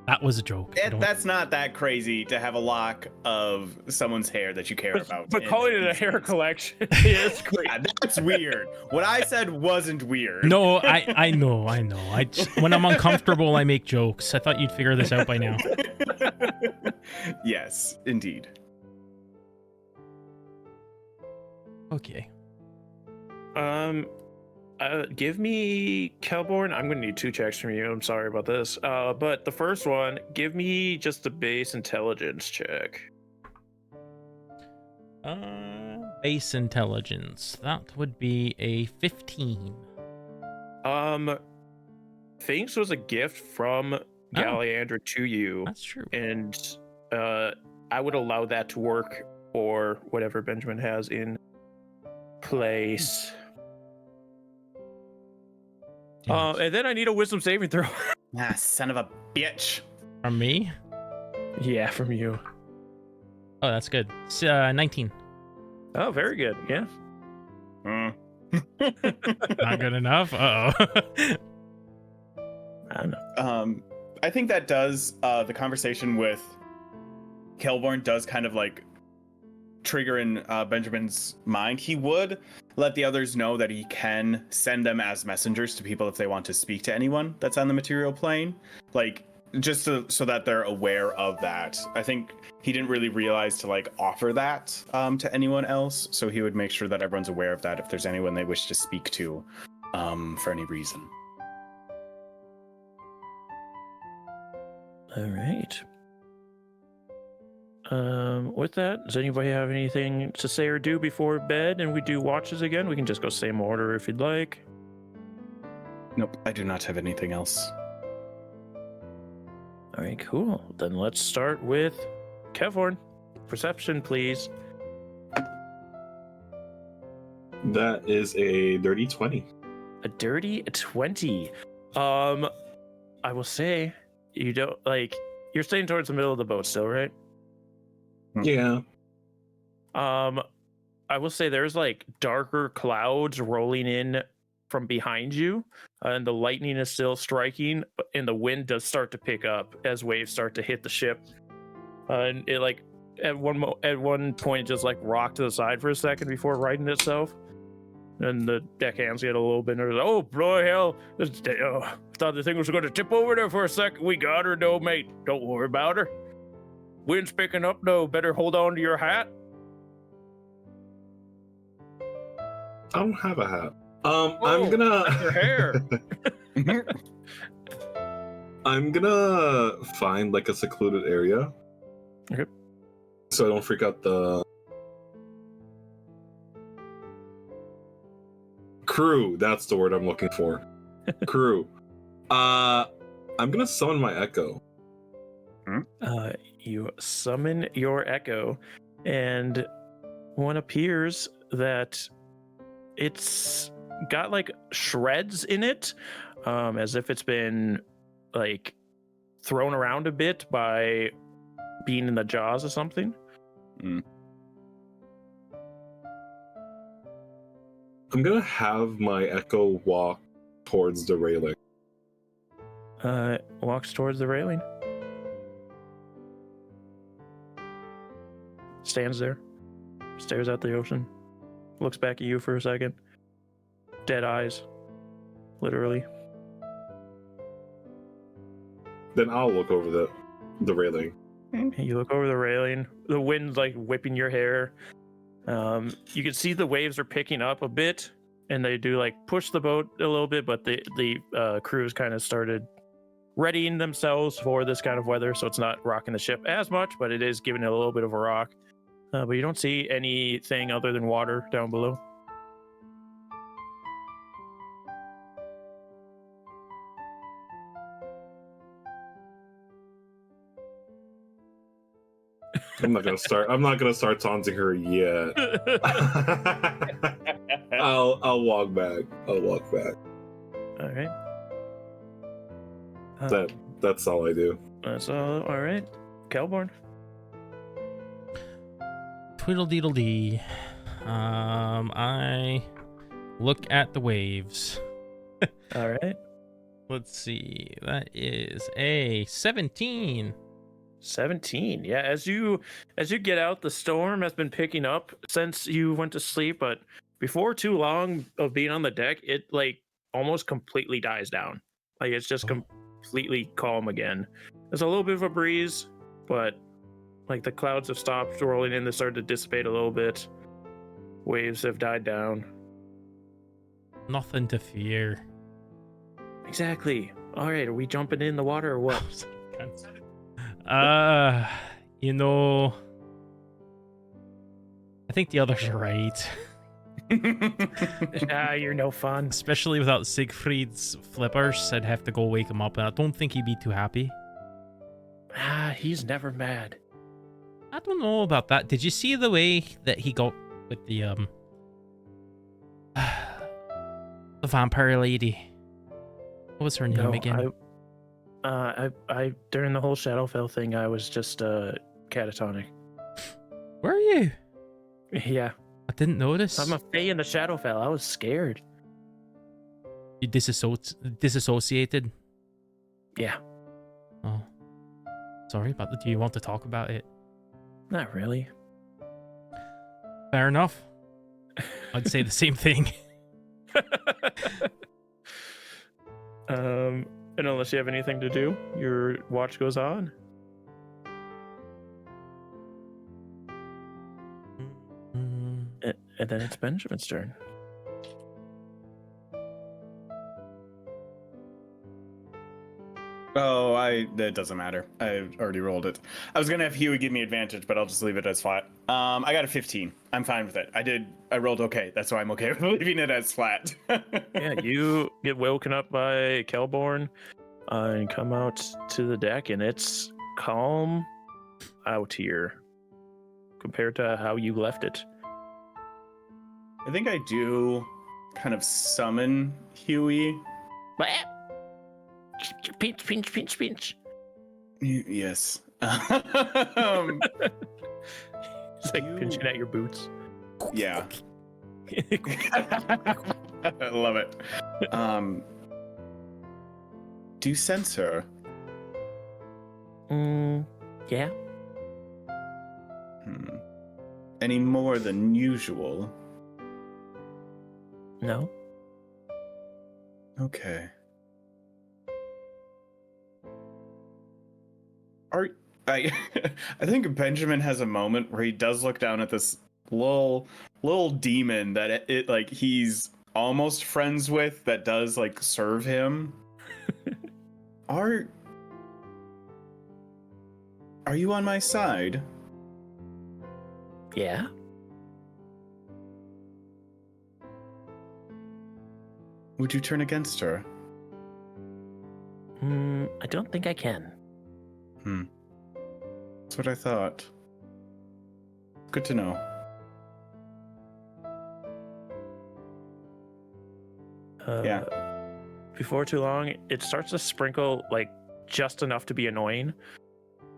That was a joke. That's not that crazy to have a lock of someone's hair that you care about. But in calling it a these hair games. collection is crazy. Yeah, that's weird. What I said wasn't weird. No, I know. When I'm uncomfortable, I make jokes. I thought you'd figure this out by now. Yes, indeed. Okay. Give me Kelborn. I'm gonna need 2 checks from you. I'm sorry about this. But the first one, give me just a base intelligence check. Base intelligence. That would be a 15. Finks was a gift from Galliandra to you, That's true. and I would allow that to work or whatever Benjamin has in place. And then I need a wisdom saving throw. Ah, son of a bitch. From me? Yeah, from you. Oh, that's good. 19. Oh, very good. Yeah. Not good enough. Uh-oh. I don't know. I think that does the conversation with Kelborn does kind of like trigger in Benjamin's mind. He would let the others know that he can send them as messengers to people if they want to speak to anyone that's on the material plane, like just so that they're aware of that. I think he didn't really realize to like offer that to anyone else, so he would make sure that everyone's aware of that if there's anyone they wish to speak to for any reason. All right. With that, does anybody have anything to say or do before bed and we do watches again? We can just go same order if you'd like. Nope, I do not have anything else. All right, cool. Then let's start with Kevhorn. Perception, please. That is a dirty 20. A dirty 20. I will say you don't you're staying towards the middle of the boat still, right? Yeah. I will say there's like darker clouds rolling in from behind you, and the lightning is still striking, and the wind does start to pick up as waves start to hit the ship. And it like at one point it just like rocked to the side for a second before righting itself. And the deckhands get a little bit nervous. Oh, bloody hell. Thought the thing was going to tip over there for a second. We got her, though, mate. Don't worry about her. Wind's picking up, though. Better hold on to your hat. I don't have a hat. I'm gonna... Your hair. I'm gonna find like a secluded area. Okay. So I don't freak out the... crew, that's the word I'm looking for. Crew. I'm gonna summon my echo. You summon your echo, and one appears that it's got like shreds in it, as if it's been like thrown around a bit by being in the jaws of something. I'm gonna have my echo walk towards the railing. Walks towards the railing. Stands there. Stares at the ocean. Looks back at you for a second. Dead eyes. Literally. Then I'll look over the railing. You look over the railing. The wind's like whipping your hair. You can see the waves are picking up a bit, and they do like push the boat a little bit, but the crews kind of started readying themselves for this kind of weather, so it's not rocking the ship as much, but it is giving it a little bit of a rock. But you don't see anything other than water down below. I'm not gonna start taunting her yet. I'll walk back. All right. That's all I do. That's all right. Kelborn. Twiddle-deedle-dee. I look at the waves. All right. Let's see. That is a 17. 17. Yeah, as you get out, the storm has been picking up since you went to sleep, but before too long of being on the deck, it like almost completely dies down. Like it's just completely calm again. There's a little bit of a breeze, but like the clouds have stopped rolling in, they started to dissipate a little bit. Waves have died down. Nothing to fear. Exactly. All right, are we jumping in the water or what? You know, I think the others are right. You're no fun. Especially without Siegfried's flippers, I'd have to go wake him up, and I don't think he'd be too happy. He's never mad. I don't know about that. Did you see the way that he got with the vampire lady? What was her name again? I during the whole Shadowfell thing, I was just catatonic. Were you? Yeah. I didn't notice. I'm a fae in the Shadowfell. I was scared. You disassociated? Yeah. Oh. Sorry about that. Do you want to talk about it? Not really. Fair enough. I'd say the same thing. And unless you have anything to do, your watch goes on. And then it's Benjamin's turn. Oh, that doesn't matter. I already rolled it. I was gonna have Huey give me advantage, but I'll just leave it as flat. I got a 15. I'm fine with it. I rolled okay. That's why I'm okay with leaving it as flat. Yeah, you get woken up by Kelborn and come out to the deck, and it's calm out here compared to how you left it. I think I do kind of summon Huey. Pinch, pinch, pinch, pinch. Yes. It's like pinching at your boots. Yeah. I love it. Do you sense her? Yeah. Any more than usual? No. Okay. I think Benjamin has a moment where he does look down at this little demon that it like he's almost friends with that does like serve him. Are you on my side? Yeah. Would you turn against her? I don't think I can. That's what I thought. Good to know. Yeah. Before too long, it starts to sprinkle like just enough to be annoying.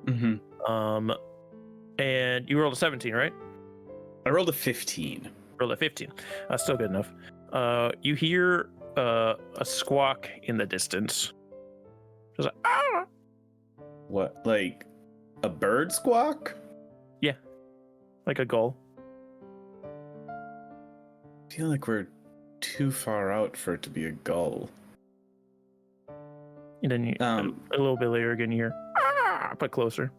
Mm-hmm. And you rolled a 17, right? I rolled a 15. Rolled a 15. Still good enough. You hear a squawk in the distance. Just like, ah! What, like a bird squawk? Yeah, like a gull. I feel like we're too far out for it to be a gull. And then you, a little bit later again, you hear, ah, but closer.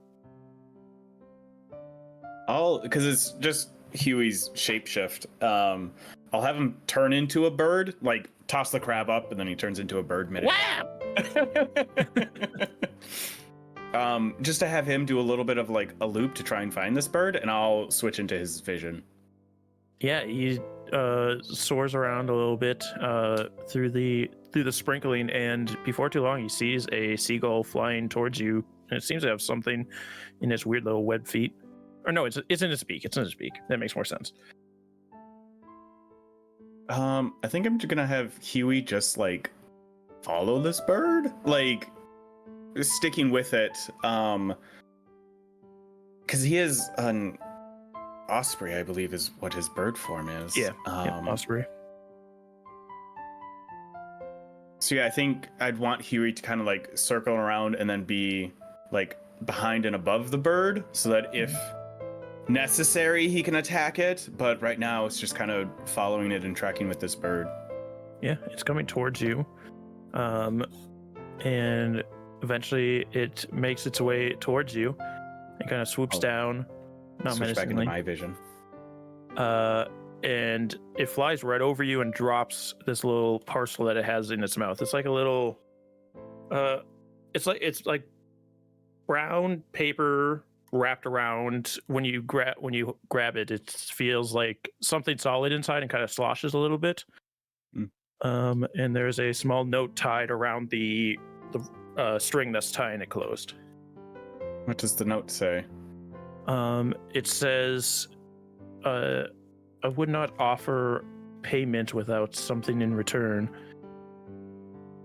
Because it's just Huey's shapeshift. I'll have him turn into a bird, like toss the crab up, and then he turns into a bird mid. Just to have him do a little bit of like a loop to try and find this bird, and I'll switch into his vision. Yeah, he soars around a little bit through the sprinkling, and before too long, he sees a seagull flying towards you, and it seems to have something in its weird little web feet. Or no, it's in its beak. It's in its beak. That makes more sense. I think I'm just gonna have Huey just like follow this bird, like sticking with it. Because he is an osprey, I believe, is what his bird form is. Yeah, osprey. So So yeah, I think I'd want Huey to kind of like circle around and then be like behind and above the bird so that if necessary he can attack it, but right now it's just kind of following it and tracking with this bird. Yeah, it's coming towards you. And eventually it makes its way towards you and kind of swoops down, not Switch back into menacingly. my vision. And it flies right over you and drops this little parcel that it has in its mouth. It's like a little it's like brown paper wrapped around. When you grab it, it feels like something solid inside and kind of sloshes a little bit. And there's a small note tied around the string that's tying it closed. What does the note say? It says, I would not offer payment without something in return.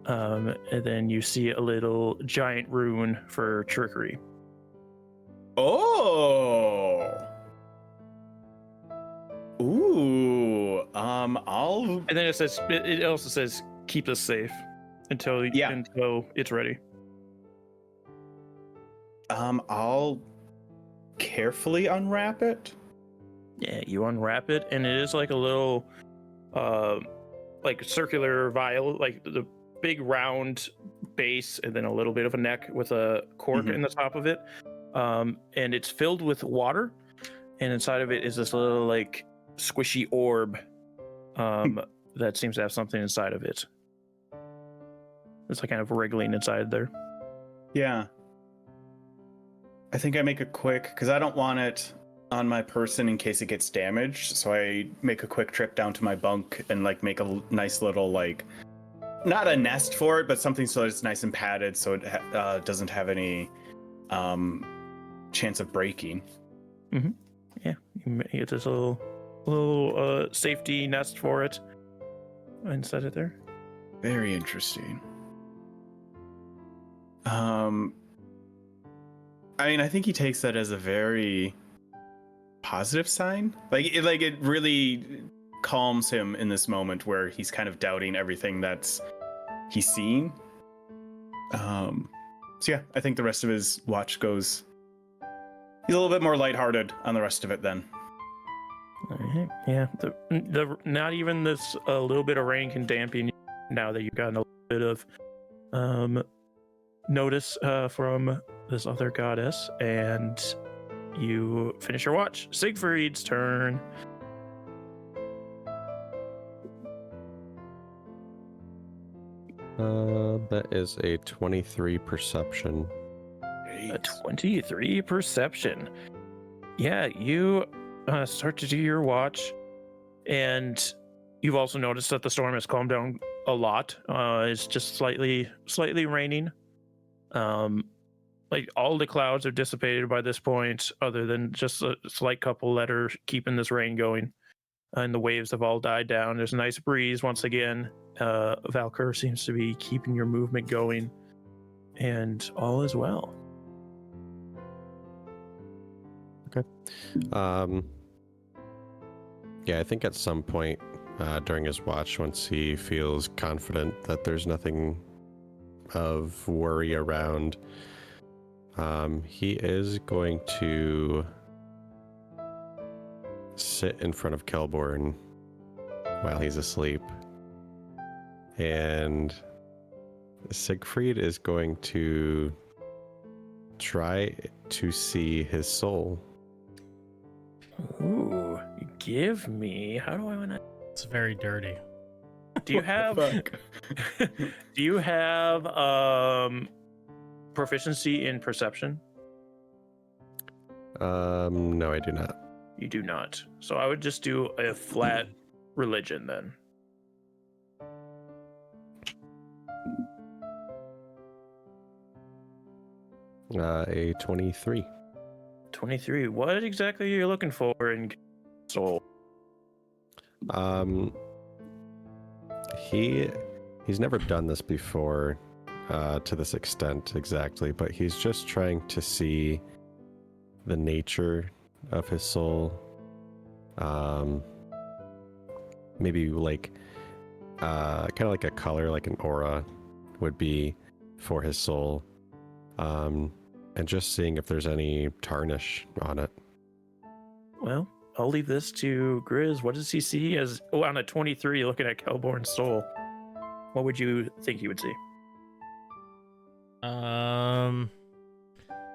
And then you see a little giant rune for trickery. Oh. Ooh. I'll. And then it also says, keep us safe until it's ready. I'll carefully unwrap it. Yeah, you unwrap it, and it is like a little, like circular vial, like the big round base, and then a little bit of a neck with a cork in the top of it. And it's filled with water, and inside of it is this little like squishy orb, that seems to have something inside of it. It's like kind of wriggling inside there. Yeah. I think I make a quick, because I don't want it on my person in case it gets damaged, so I make a quick trip down to my bunk and like make a nice little like, not a nest for it, but something so that it's nice and padded so it doesn't have any chance of breaking. Yeah, you get this little safety nest for it inside it there. Very interesting. I mean, I think he takes that as a very positive sign. Like it really calms him in this moment where he's kind of doubting everything that's he's seen. So yeah, I think the rest of his watch goes. He's a little bit more lighthearted on the rest of it then. Alright, yeah, the not even this a little bit of rain can dampen you now that you've gotten a little bit of notice from this other goddess, and you finish your watch. Siegfried's turn. That is a 23 perception. A 23 perception. Yeah, you start to do your watch, and you've also noticed that the storm has calmed down a lot. It's just slightly raining. Like all the clouds are dissipated by this point, other than just a slight couple that are keeping this rain going. And the waves have all died down. There's a nice breeze once again. Valkyr seems to be keeping your movement going, and all is well. Okay. Yeah, I think at some point during his watch, once he feels confident that there's nothing of worry around, he is going to sit in front of Kelborn while he's asleep, and Siegfried is going to try to see his soul. Ooh, give me. How do I want to? It's very dirty. Do you have? Do you have proficiency in perception? No, I do not. You do not. So I would just do a flat religion then. A 23. 23. What exactly are you looking for in soul? He's never done this before to this extent exactly, but he's just trying to see the nature of his soul. Maybe like kind of like a color, like an aura would be for his soul. And just seeing if there's any tarnish on it. Well, I'll leave this to Grizz. What does he see as on a 23 looking at Kelborn's soul? What would you think he would see?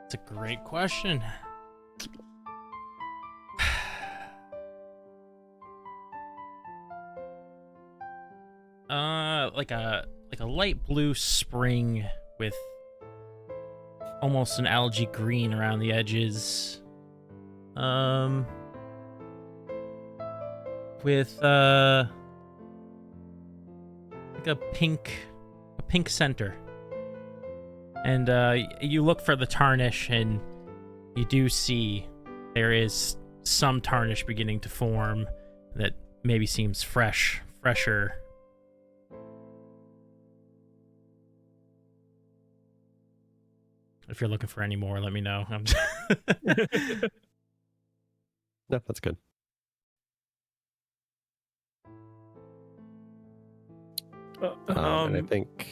It's a great question. Like a light blue spring with almost an algae green around the edges. With like a pink center. And you look for the tarnish, and you do see there is some tarnish beginning to form that maybe seems fresher. If you're looking for any more, let me know. No, that's good. And I think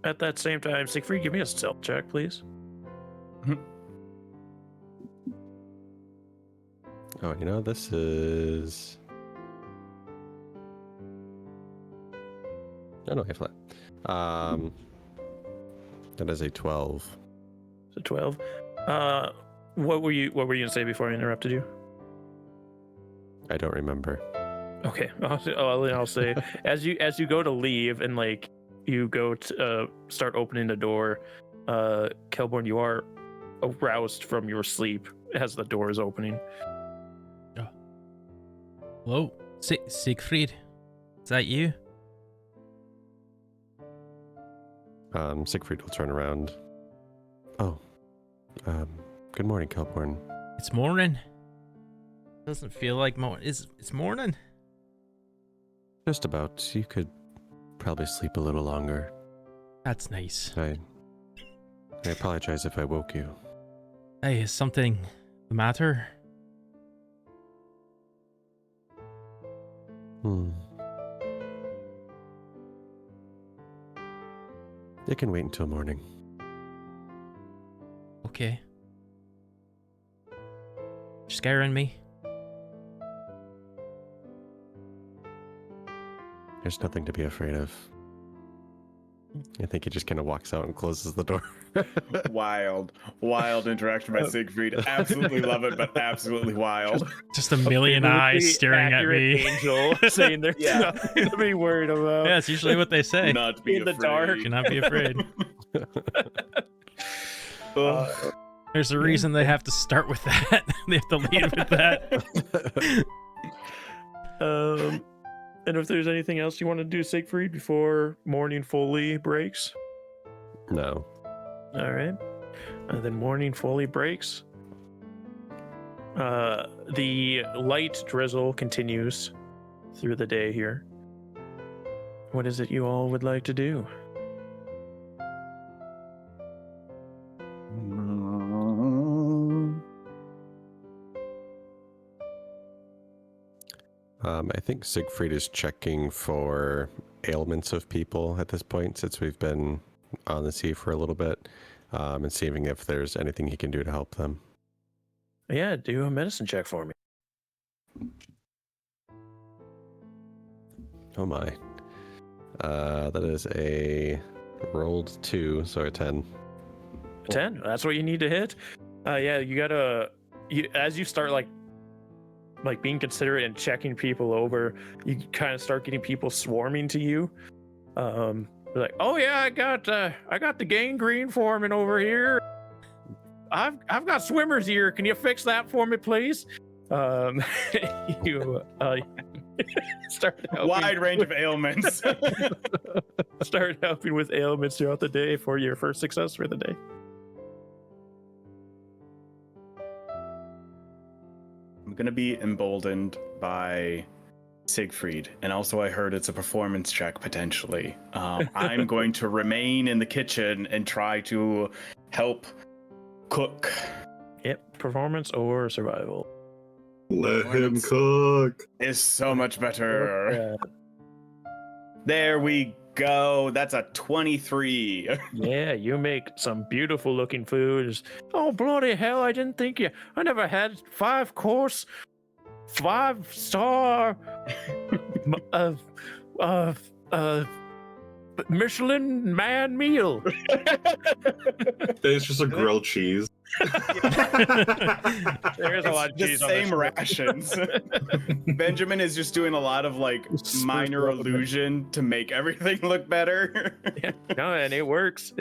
at that same time, Siegfried, give me a stealth check, please. Oh, this is... No, I flat. That is a 12. So 12. What were you gonna say before I interrupted you? I don't remember. Okay, I'll say as you go to leave and like you go to start opening the door, Kelborn, you are aroused from your sleep as the door is opening. Hello, Siegfried, is that you? Siegfried will turn around. Oh, good morning, Kelborn. It's morning. Doesn't feel like it's morning. Just about. You could probably sleep a little longer. That's nice. I apologize if I woke you. Hey, is something the matter? It can wait until morning. Okay. Scaring me? There's nothing to be afraid of. I think he just kind of walks out and closes the door. Wild interaction by Siegfried. Absolutely love it, but absolutely wild. Just a million eyes staring at me. Angel saying there's nothing to be worried about. Yeah, it's usually what they say. Not be in the afraid. dark. Do not be afraid. There's a reason they have to start with that. They have to lead with that. And if there's anything else you want to do, Siegfried, before morning fully breaks? No. All right. Then morning fully breaks. The light drizzle continues through the day here. What is it you all would like to do? I think Siegfried is checking for ailments of people at this point, since we've been on the sea for a little bit, and seeing if there's anything he can do to help them. Yeah, do a medicine check for me. Oh my. That is a rolled 2, so a 10. 10. That's what you need to hit. Yeah, you gotta. As you start like being considerate and checking people over, you kind of start getting people swarming to you. They're like, oh yeah, I got the gangrene forming over here. I've got swimmers here. Can you fix that for me, please? You start helping. Wide range of ailments. Start helping with ailments throughout the day for your first success for the day. I'm gonna be emboldened by Siegfried, and also I heard it's a performance check potentially. I'm going to remain in the kitchen and try to help cook. Yep, performance or survival. Let him cook. Is so much better. There we go. That's a 23. Yeah, you make some beautiful looking foods. Oh bloody hell! I didn't think you. I never had 5-course, 5-star, Michelin man meal. It's just a grilled cheese. There is a lot of the cheese on same this rations. Benjamin is just doing a lot of like minor illusion to make everything look better. Yeah, no, and it works.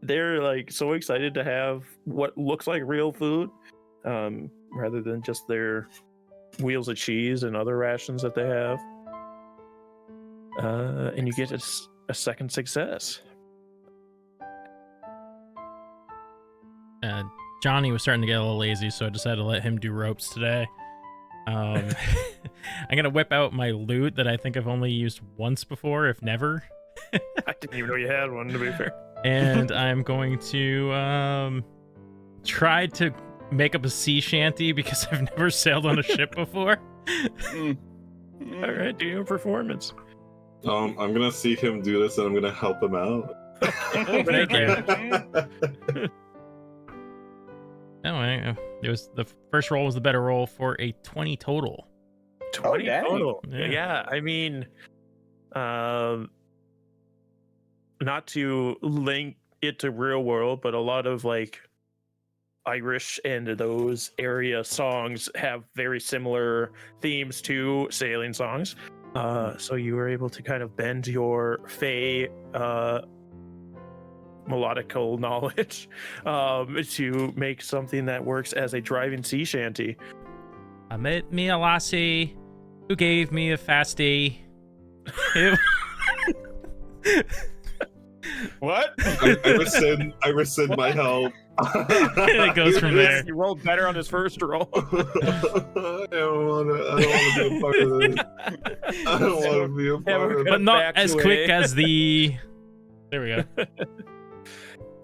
They're like so excited to have what looks like real food, rather than just their wheels of cheese and other rations that they have. And you get a second success. Johnny was starting to get a little lazy, so I decided to let him do ropes today. I'm gonna whip out my loot that I think I've only used once before, if never. I didn't even know you had one, to be fair. And I'm going to try to make up a sea shanty because I've never sailed on a ship before. All right, do your performance. I'm gonna see him do this, and I'm gonna help him out. Thank you. No, it was the first roll was the better roll for a 20 total. 20 dang. total. Yeah. Yeah, I mean, not to link it to real world, but a lot of like Irish and those area songs have very similar themes to sailing songs. So you were able to kind of bend your Fae melodical knowledge to make something that works as a driving sea shanty. I met me a lassie who gave me a fasty. What? I rescind my help. It goes from there. You rolled better on his first roll. I don't want to be a part of this. I don't want to be a part of it. But not Back as to quick A. as the... There we go.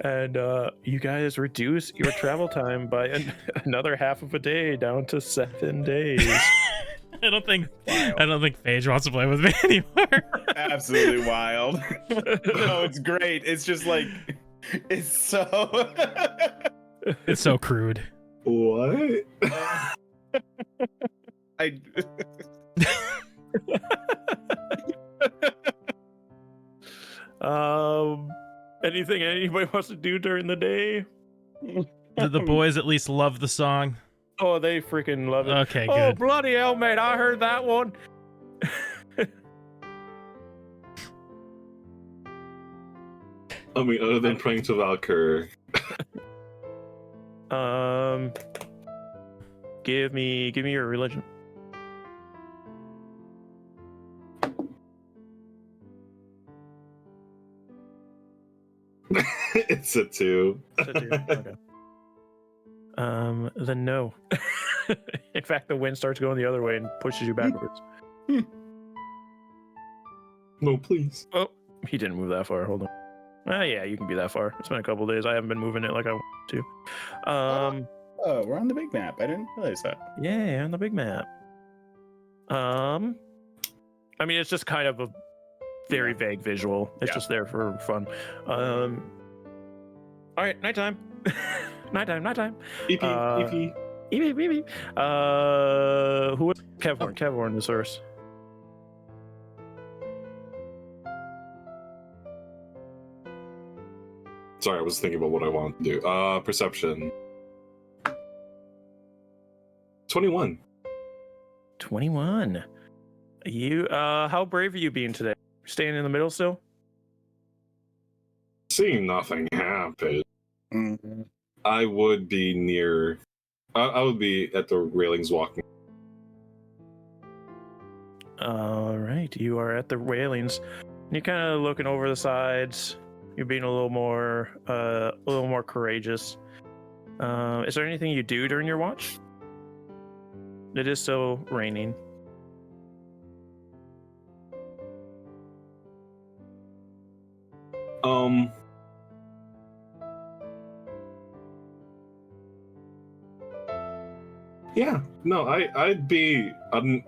And you guys reduce your travel time by another half of a day down to 7 days. I don't think Phage wants to play with me anymore. Absolutely wild. No, it's great. It's just like it's so It's so crude. What? I Anything anybody wants to do during the day? The boys at least love the song. Oh, they freaking love it. Okay, Oh, good. bloody hell, mate. I heard that one. I mean, other than praying to Valkyr. Give me your religion. It's a 2. It's a 2. Okay. Then no. In fact, the wind starts going the other way and pushes you backwards. No, please. Oh, he didn't move that far. Hold on. Yeah, you can be that far. It's been a couple days. I haven't been moving it like I want to. oh, we're on the big map. I didn't realize that. Yeah, on the big map. I mean, it's just kind of a very vague visual. It's just there for fun. All right, nighttime. nighttime. EP. Who was Kevhorn? Kevhorn is first. Sorry, I was thinking about what I want to do. Perception. 21. 21. You how brave are you being today? Staying in the middle still? Seeing nothing happen, Mm-hmm. I would be near. I would be at the railings walking. All right, you are at the railings. You're kind of looking over the sides. You're being a little more courageous. Is there anything you do during your watch? It is still raining. Yeah. No, I'd be. I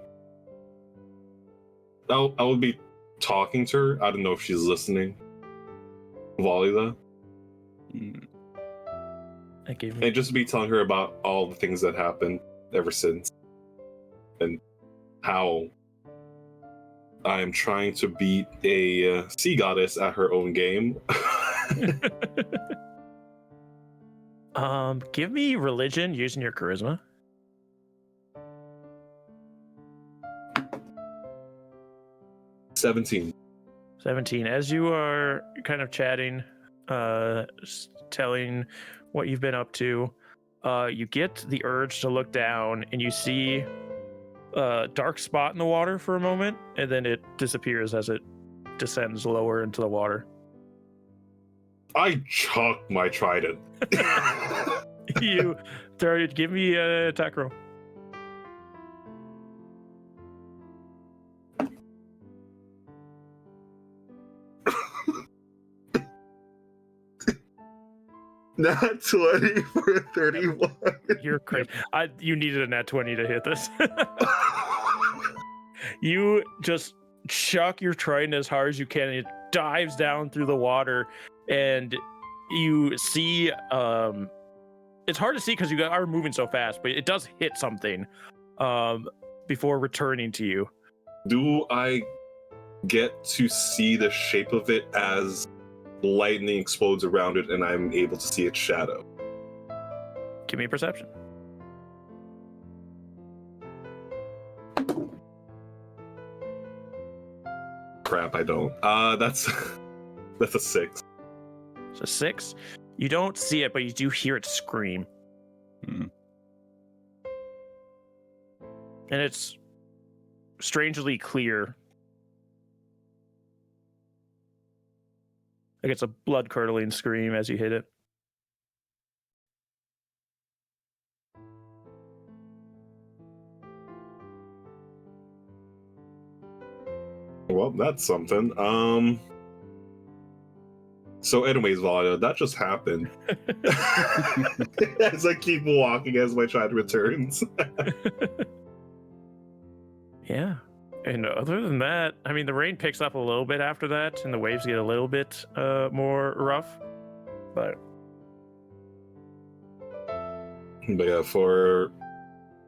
would be talking to her. I don't know if she's listening. Volida. And just be telling her about all the things that happened ever since. And how I am trying to beat a sea goddess at her own game. Give me religion using your charisma. 17. 17. As you are kind of chatting, telling what you've been up to, you get the urge to look down and you see a dark spot in the water for a moment, and then it disappears as it descends lower into the water. I chuck my trident. You throw it. Give me an attack roll. Nat 20 for 31. You're crazy. You needed a nat 20 to hit this. You just chuck your trident as hard as you can, and it dives down through the water, and you see it's hard to see because you are moving so fast, but it does hit something before returning to you. Do I get to see the shape of it as lightning explodes around it and I'm able to see its shadow? Give me a perception. Crap, I don't. That's a 6. So 6. You don't see it, but you do hear it scream. And it's strangely clear. Like it's a blood-curdling scream as you hit it. Well, that's something. So anyways, Valia, that just happened. As I keep walking as my child returns. Yeah. And other than that, I mean, the rain picks up a little bit after that, and the waves get a little bit more rough. But yeah, for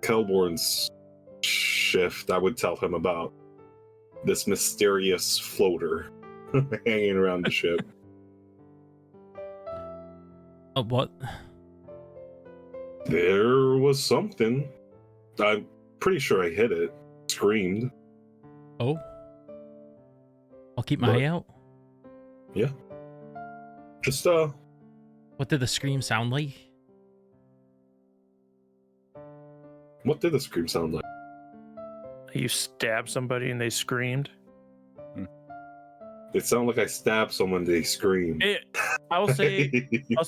Kelborn's shift, I would tell him about this mysterious floater hanging around the ship. What? There was something. I'm pretty sure I hit it. Screamed. Oh. I'll keep my eye out. Yeah. Just, What did the scream sound like? what did the scream sound like? you stabbed somebody and they screamed. It sounded like I stabbed someone, they screamed. I'll say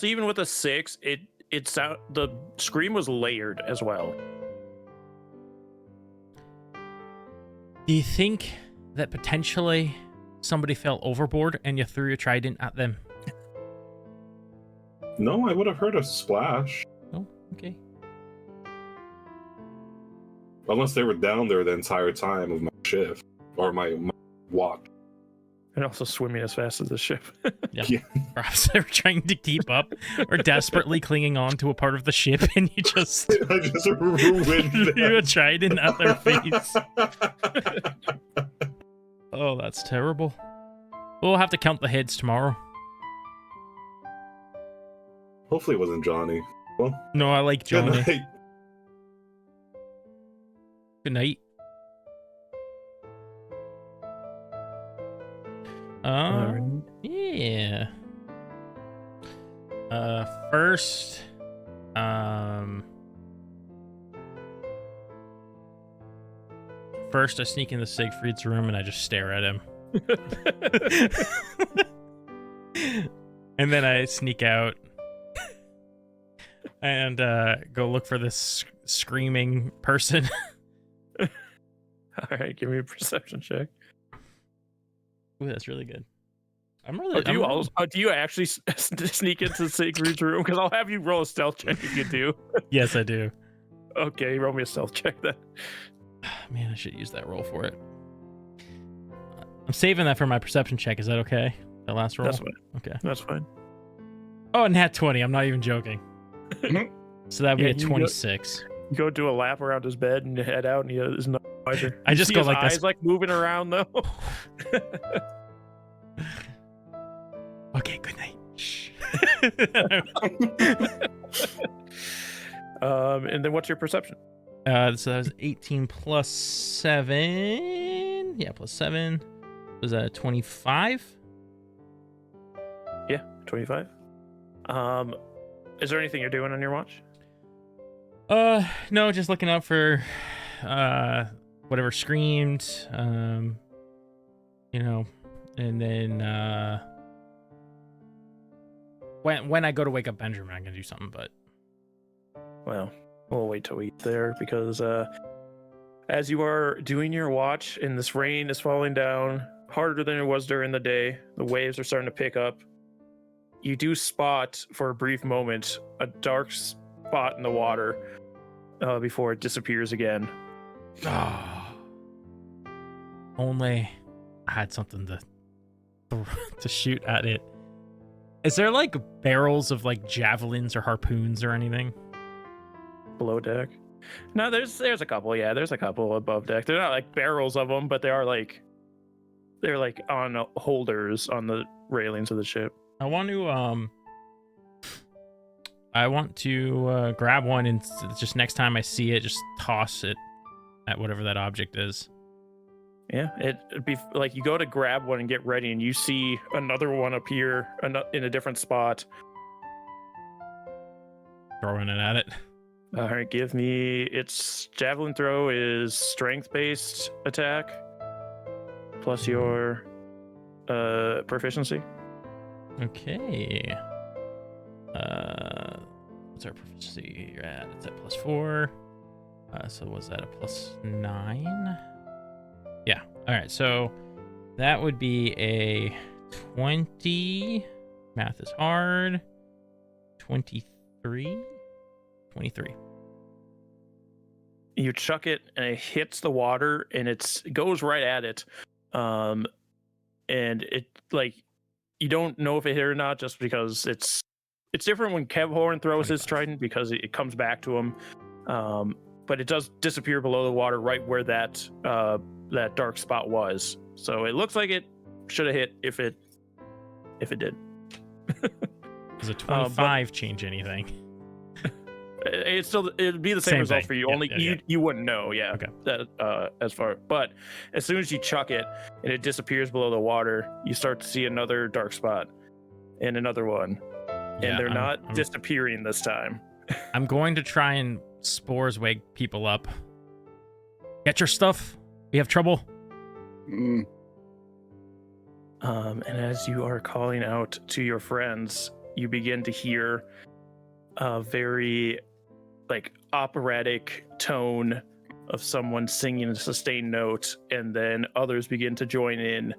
even with a 6, the scream was layered as well. Do you think that potentially somebody fell overboard and you threw your trident at them? No, I would have heard a splash. Oh, okay. Unless they were down there the entire time of my shift. Or my watch. And also swimming as fast as the ship. Yeah. Perhaps they were trying to keep up or desperately clinging on to a part of the ship and you just... I just ruined threw a trident at their face. Oh, that's terrible. We'll have to count the heads tomorrow. Hopefully it wasn't Johnny. Well, no, I like Johnny. Good night. Good night. Yeah. First, I sneak into Siegfried's room and I just stare at him. And then I sneak out and go look for this screaming person. All right, give me a perception check. Ooh, that's really good. Do you actually sneak into Siegfried's room? Because I'll have you roll a stealth check if you do. Yes, I do. Okay, roll me a stealth check then. Man, I should use that roll for it. I'm saving that for my perception check. Is that okay? The last roll? That's fine. Okay. That's fine. Oh, nat 20. I'm not even joking. So that'd be Yeah, a 26. You go do a lap around his bed and you head out, and he is no wiser. I just see go his like eyes this. like moving around though. Okay, good night. Shh. And then what's your perception? So that was 18 plus 7. Yeah, plus 7. Was that a 25? Yeah, 25. Is there anything you're doing on your watch? No, just looking out for whatever screamed, you know, and then when I go to wake up Benjamin, I'm gonna do something, but Well, we'll wait till we get there because as you are doing your watch and this rain is falling down harder than it was during the day, the waves are starting to pick up. You do spot for a brief moment a dark spot in the water before it disappears again. only I had something to shoot at it. Is there like barrels of like javelins or harpoons or anything? Below deck? No, there's a couple. Yeah, there's a couple above deck. They're not like barrels of them, but they're like on holders on the railings of the ship. I want to grab one and just next time I see it, just toss it at whatever that object is. Yeah, it'd be like you go to grab one and get ready, and you see another one appear in a different spot. Throwing it at it. All right, give me its javelin throw is strength-based attack plus your proficiency. Okay. What's our proficiency at? It's at +4. So was that a +9? Yeah. All right. So that would be a 20. Math is hard. 23. 23. You chuck it, and it hits the water, and it goes right at it. And it like you don't know if it hit or not, just because it's different when Kevhorn throws his trident because it comes back to him. But it does disappear below the water right where that dark spot was. So it looks like it should have hit if it did. Does a 25 change anything? It'd be the same result for you. Yeah, only you wouldn't know. Yeah. Okay. That as far, but as soon as you chuck it and it disappears below the water, you start to see another dark spot and another one, and they're not disappearing this time. I'm going to try and spores wake people up. Get your stuff. We have trouble. Mm. And as you are calling out to your friends, you begin to hear a very operatic tone of someone singing a sustained note, and then others begin to join in.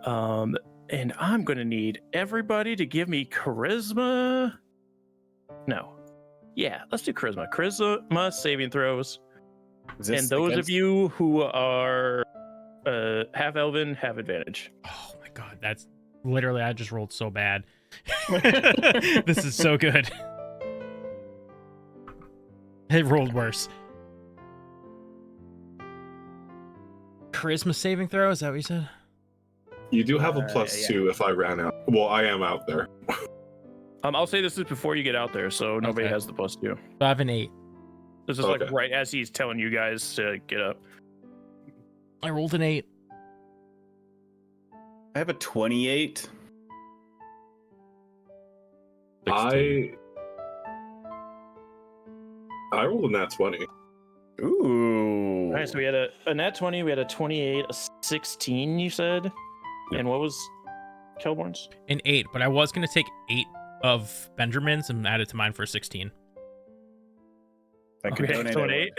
And I'm going to need everybody to give me charisma. No. Yeah, let's do charisma. Charisma saving throws. And those of you who are half elven have advantage. Oh my god, that's literally, I just rolled so bad. This is so good. It rolled worse. Charisma saving throw, is that what you said? You do have a +2 if I ran out. Well, I am out there. I'll say this is before you get out there, so nobody has the +2. So I have an 8. This is like right as he's telling you guys to get up. I rolled an 8. I have a 28. 16. I rolled a nat 20. Ooh. All right, so we had a nat 20, we had a 28, a 16, you said? Yep. And what was Kelborn's? An 8, but I was going to take 8 of Benjamin's and add it to mine for a 16. I could donate so an 8.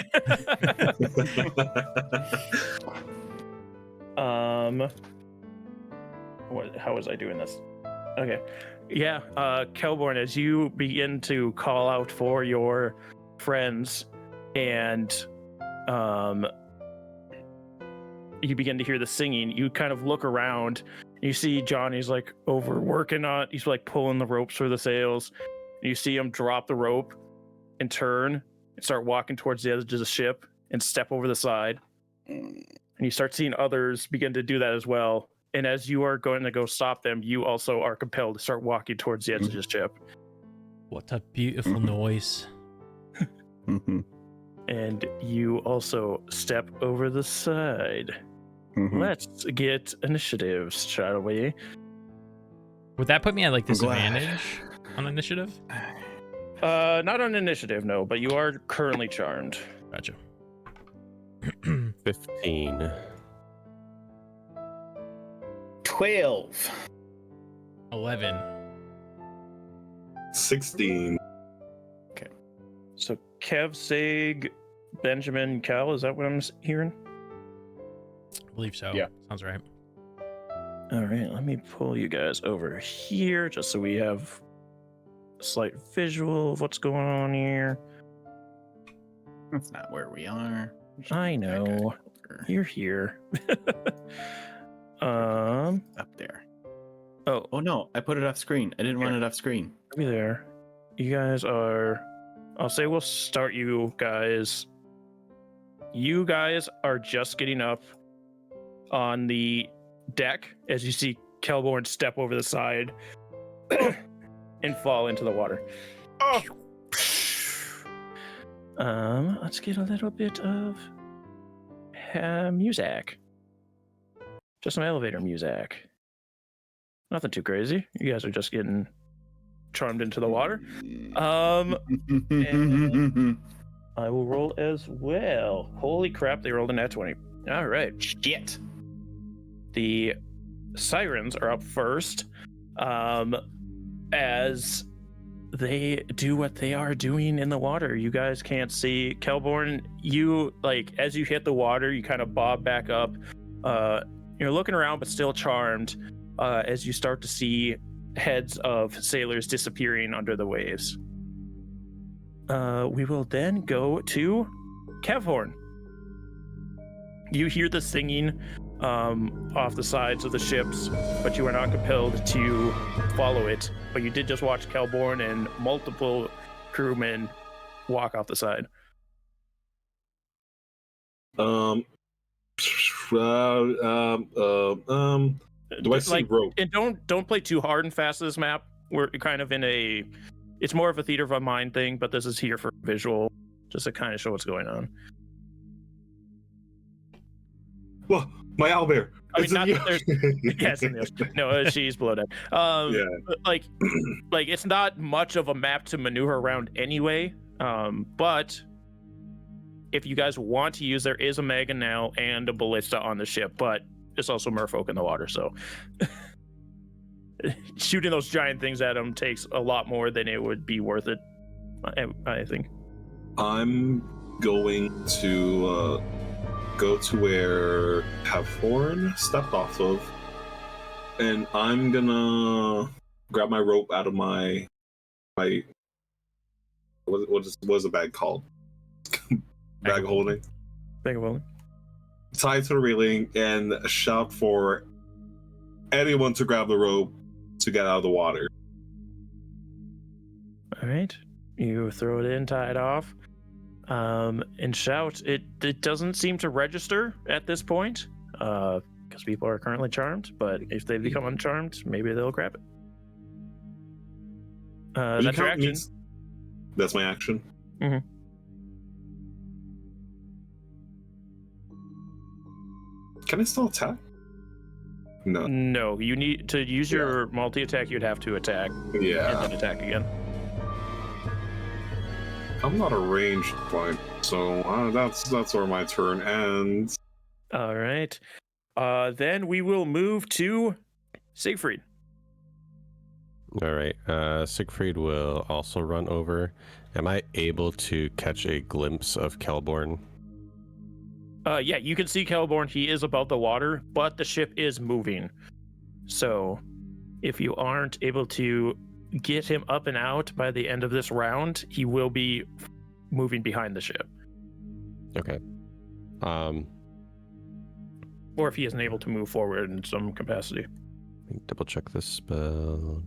How was I doing this? Okay. Yeah, Kelborn, as you begin to call out for your friends and you begin to hear the singing. You kind of look around. You see Johnny's like over working on. He's like pulling the ropes for the sails. You see him drop the rope and turn and start walking towards the edge of the ship and step over the side. And you start seeing others begin to do that as well. And as you are going to go stop them, you also are compelled to start walking towards the edge of the ship. What a beautiful noise. And you also step over the side. Let's get initiatives, shall we? Would that put me at like disadvantage on initiative? Not on initiative, no, but you are currently charmed. Gotcha. 15. 12. 11. 16. So Kev, Sag, Benjamin, Cal, is that what I'm hearing? I believe so. Yeah. Sounds right. All right, let me pull you guys over here just so we have a slight visual of what's going on here. That's not where we are. I know. You're here. Up there. Oh, Oh no, I put it off screen. I didn't want it off screen. be there. You guys are. I'll say we'll start you guys. You guys are just getting up on the deck as you see Kelborn step over the side and fall into the water. Oh. Let's get a little bit of music. Just some elevator music. Nothing too crazy. You guys are just getting charmed into the water. And I will roll as well. Holy crap, they rolled a nat 20. All right. Shit. The sirens are up first. As they do what they are doing in the water. You guys can't see. Kelborn, you, like, as you hit the water, you kind of bob back up. You're looking around, but still charmed, as you start to see heads of sailors disappearing under the waves. We will then go to Kevhorn. You hear the singing off the sides of the ships, but you are not compelled to follow it. But you did just watch Kelborn and multiple crewmen walk off the side. Do I see rope? And don't play too hard and fast this map. We're kind of in a, it's more of a theater of a mind thing, but this is here for visual, just to kind of show what's going on. Well, my owlbear. I mean, not that there's yes, in the ocean. No, she's below deck. Yeah. Like it's not much of a map to maneuver around anyway. But if you guys want to use, there is a mega now and a ballista on the ship, but it's also merfolk in the water, so shooting those giant things at them takes a lot more than it would be worth it, I think. I'm going to go to where Faerun stepped off of, and I'm gonna grab my rope out of my what is the bag called? Bag holding. Bag of holding. Tie to the railing and shout for anyone to grab the rope to get out of the water. All right, you throw it in, tie it off, and shout. It doesn't seem to register at this point, because people are currently charmed. But if they become uncharmed, maybe they'll grab it. That's your action. That's my action. Mm-hmm. Can I still attack? No. No, you need to use your multi-attack. You'd have to attack, Yeah. and then attack again. I'm not a ranged point, so that's where my turn ends. All right. Then we will move to Siegfried. All right. Siegfried will also run over. Am I able to catch a glimpse of Kelborn? Yeah, you can see Kelborn. He is above the water, but the ship is moving. So if you aren't able to get him up and out by the end of this round, he will be moving behind the ship. Okay. or if he isn't able to move forward in some capacity. Let me double check this spell.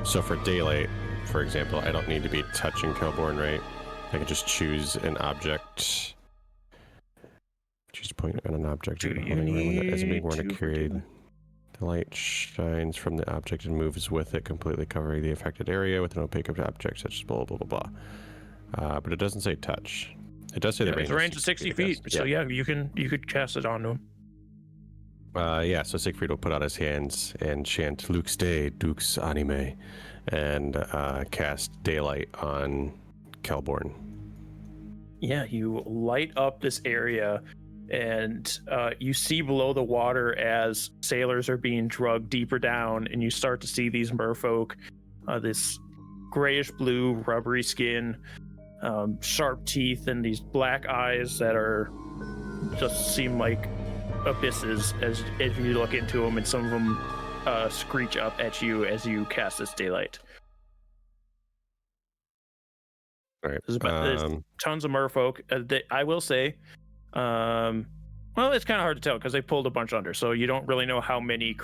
So for daylight, for example, I don't need to be touching Kelborn, right? I can just choose an object. Choose a point on an object. Do you need as being worn to to carry. The light shines from the object and moves with it, completely covering the affected area with an opaque object, such as blah blah blah blah. But it doesn't say touch. It does say the range. It's a range of 60 feet. So yeah, you could cast it onto him. Yeah, so Siegfried will put out his hands and chant Lux Day, Dux Anime, and cast Daylight on Kelborn. Yeah, you light up this area, and you see below the water as sailors are being drugged deeper down, and you start to see these merfolk, this grayish blue rubbery skin, sharp teeth, and these black eyes that are just seem like abysses as you look into them, and some of them screech up at you as you cast this daylight. All right. There's tons of merfolk. I will say, well, it's kind of hard to tell because they pulled a bunch under, so you don't really know how many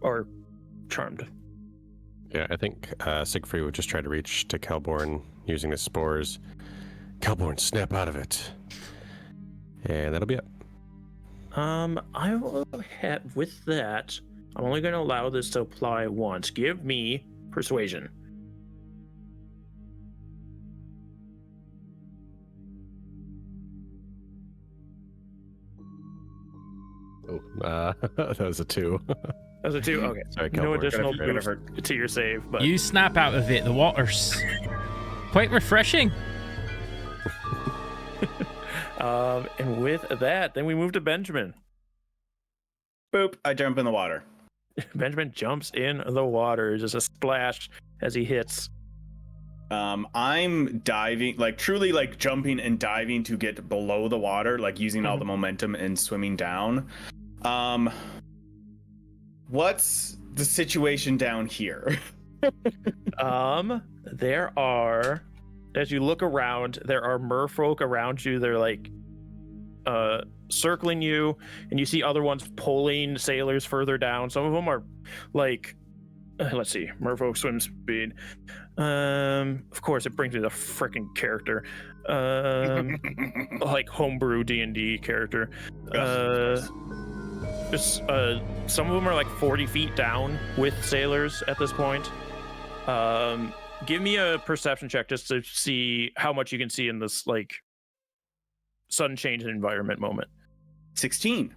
are charmed. Yeah, I think Siegfried would just try to reach to Kelborn using his spores. Kelborn, snap out of it. And that'll be it. I will have, with that, I'm only going to allow this to apply once. Give me persuasion. Oh, that was a 2. That was a 2? Okay. Sorry, No Kelborn. additional boost to your save, but You snap out of it. The water's quite refreshing. And with that, then we move to Benjamin. Boop, I jump in the water. Benjamin jumps in the water, just a splash as he hits. I'm diving, like truly like jumping and diving to get below the water, like using all the momentum and swimming down. What's the situation down here? There are, as you look around, there are merfolk around you. They're like circling you, and you see other ones pulling sailors further down. Some of them are like, let's see, merfolk swim speed. Of course, it brings me the freaking character. Like homebrew D&D character. Some of them are like 40 feet down with sailors at this point. Give me a perception check just to see how much you can see in this like sudden change in environment moment. 16.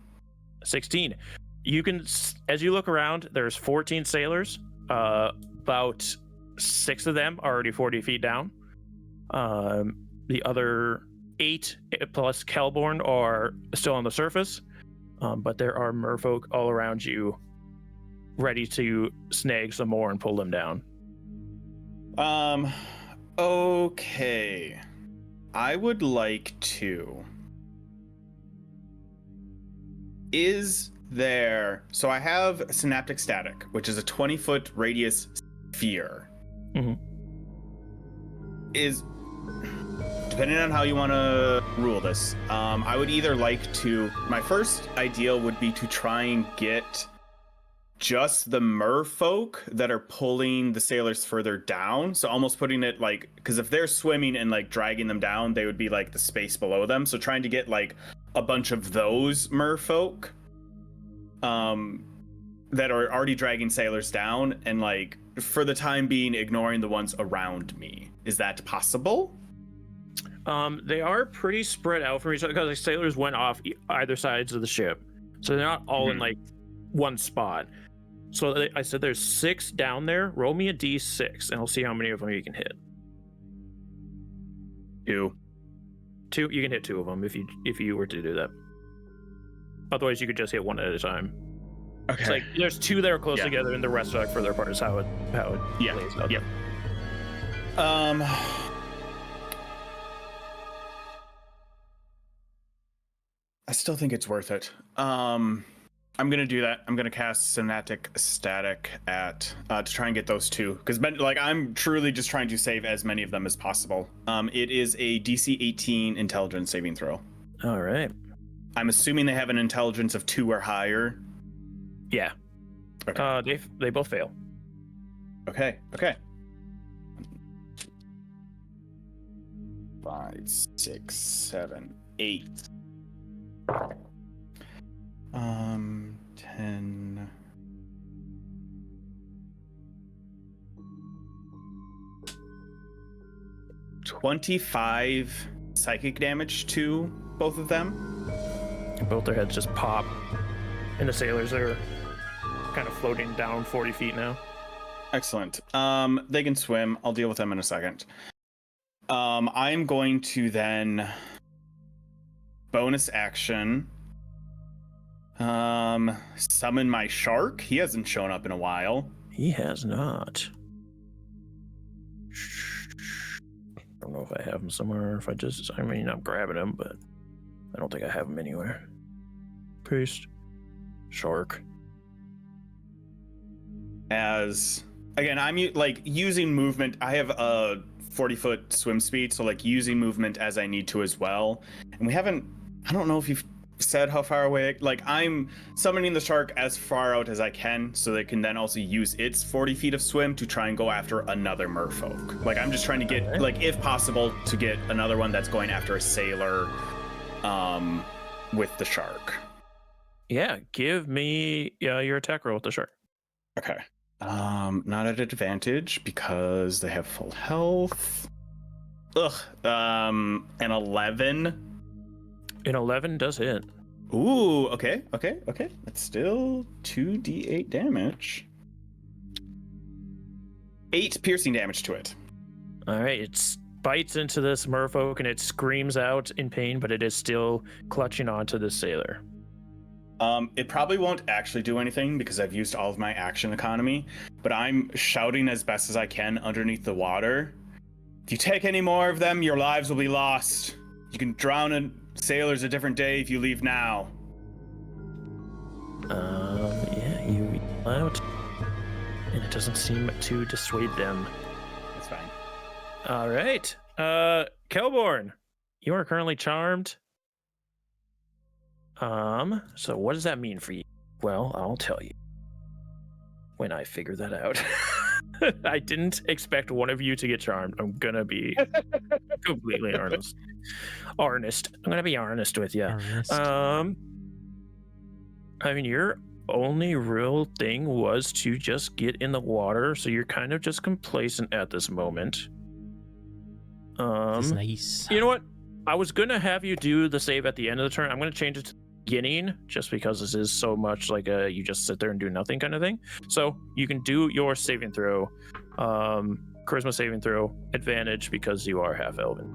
You can, as you look around, there's 14 sailors. About 6 of them are already 40 feet down. The other 8 plus Kelborn are still on the surface. But there are merfolk all around you ready to snag some more and pull them down. Okay. I would like to. Is there, so I have Synaptic Static, which is a 20-foot radius sphere. Mm-hmm. Is, depending on how you want to rule this, I would either like to, my first ideal would be to try and get just the merfolk that are pulling the sailors further down. So almost putting it like, because if they're swimming and like dragging them down, they would be like the space below them. So trying to get like a bunch of those merfolk that are already dragging sailors down, and like for the time being ignoring the ones around me. Is that possible? They are pretty spread out from each other because the sailors went off either sides of the ship, so they're not all in like one spot. So I said there's 6 down there. Roll me a d6 and I'll see how many of them you can hit. 2. You can hit 2 of them if you were to do that. Otherwise you could just hit 1 at a time. Okay. It's like there's 2 that are close together and the rest are like further apart. Is how it plays out. Yep. I still think it's worth it. I'm gonna do that. I'm gonna cast Sonatic Static at to try and get those two, because like I'm truly just trying to save as many of them as possible. It is a DC 18 Intelligence saving throw. All right. I'm assuming they have an intelligence of 2 or higher. Yeah. Okay. They both fail. Okay. 5, 6, 7, 8. 10. $25 psychic damage to both of them. Both their heads just pop, and the sailors are kind of floating down 40 feet now. Excellent. They can swim. I'll deal with them in a second. I'm going to then bonus action summon my shark. He hasn't shown up in a while. He has not. I don't know if I have him somewhere, or if I'm grabbing him, but I don't think I have him anywhere. Priest. Shark. As again, I'm like using movement. I have a 40-foot swim speed, so like using movement as I need to as well. And I don't know if you've said how far away, like I'm summoning the shark as far out as I can, so they can then also use its 40 feet of swim to try and go after another merfolk. Like I'm just trying to get, like if possible, to get another one that's going after a sailor with the shark. Yeah, give me your attack roll with the shark. Okay. Not at advantage because they have full health. An 11. An 11 does hit. Ooh, okay. That's still 2d8 damage. 8 piercing damage to it. All right, it bites into this merfolk and it screams out in pain, but it is still clutching onto the sailor. It probably won't actually do anything because I've used all of my action economy, but I'm shouting as best as I can underneath the water. If you take any more of them, your lives will be lost. You can drown in sailors a different day if you leave now. Yeah, you yell out, and it doesn't seem to dissuade them. That's fine. All right, Kelborn, you are currently charmed. So what does that mean for you? Well, I'll tell you when I figure that out. I didn't expect one of you to get charmed. I'm gonna be completely honest. I'm gonna be honest with you. I mean, your only real thing was to just get in the water, so you're kind of just complacent at this moment. That's nice. You know what? I was gonna have you do the save at the end of the turn. I'm gonna change it to beginning just because this is so much like a you just sit there and do nothing kind of thing. So you can do your saving throw, charisma saving throw, advantage because you are half elven.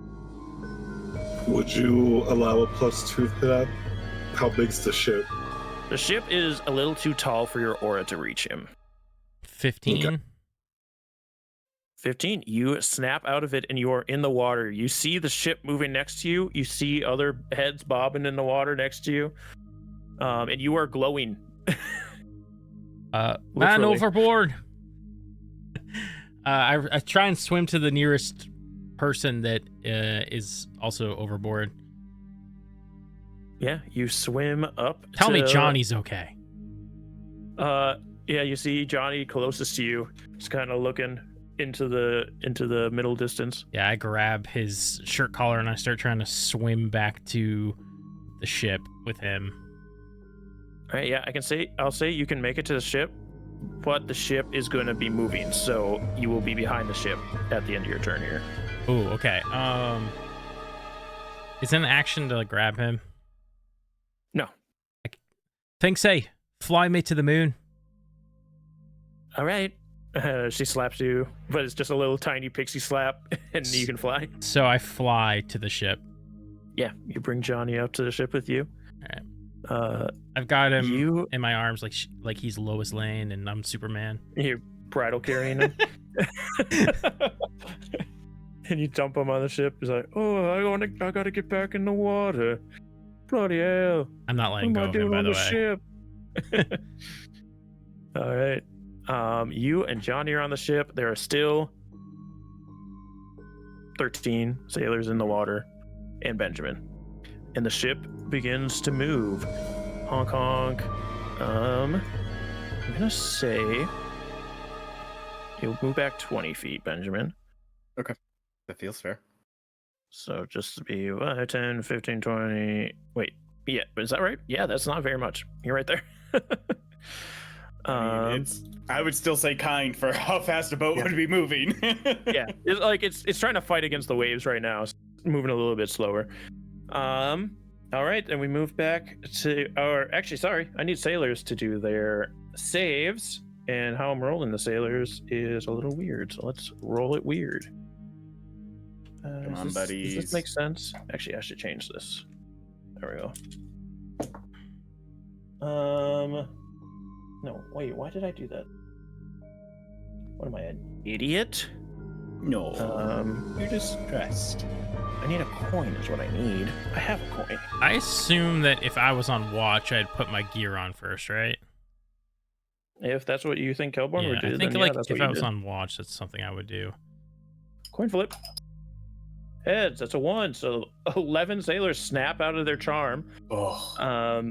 Would you allow a +2 to that? How big's the ship? The ship is a little too tall for your aura to reach him. 15. Okay. 15. You snap out of it and you are in the water. You see the ship moving next to you. You see other heads bobbing in the water next to you. And you are glowing. Man overboard. I try and swim to the nearest person that is also overboard. Yeah, you swim up. Tell me Johnny's okay. Yeah, you see Johnny closest to you, just kind of looking into the middle distance. Yeah, I grab his shirt collar and I start trying to swim back to the ship with him. All right, yeah, I'll say you can make it to the ship, but the ship is going to be moving, so you will be behind the ship at the end of your turn here. Ooh, okay. Is it an action to like grab him? No. Think say, fly me to the moon. All right. She slaps you, but it's just a little tiny pixie slap, and you can fly. So I fly to the ship. Yeah, you bring Johnny up to the ship with you. All right. I've got him in my arms like he's Lois Lane and I'm Superman. You're bridle carrying him. And you dump him on the ship. He's like, oh, I gotta get back in the water. Bloody hell. I'm not letting go of him, by the way. Ship? All right. You and Johnny are on the ship. There are still 13 sailors in the water, and Benjamin. And the ship begins to move. Honk honk. I'm gonna say you'll move back 20 feet, Benjamin. Okay. That feels fair. So just to be 10, 15, 20. Wait, yeah, is that right? Yeah, that's not very much. You're right there. I mean, I would still say kind for how fast a boat would be moving. Yeah, it's like it's trying to fight against the waves right now. It's moving a little bit slower. All right, and we move back to actually, sorry, I need sailors to do their saves, and how I'm rolling the sailors is a little weird. So let's roll it weird. Come on, buddies. Does this make sense? Actually, I should change this. There we go. No, wait, why did I do that? What am I, an idiot? No. You're just stressed. I need a coin is what I need. I have a coin. I assume that if I was on watch, I'd put my gear on first, right? If that's what you think Kelborn would do, I think then like that's if what I you was did. on watch, that's something I would do. Coin flip. Heads, that's a 1. So 11 sailors snap out of their charm. Oh.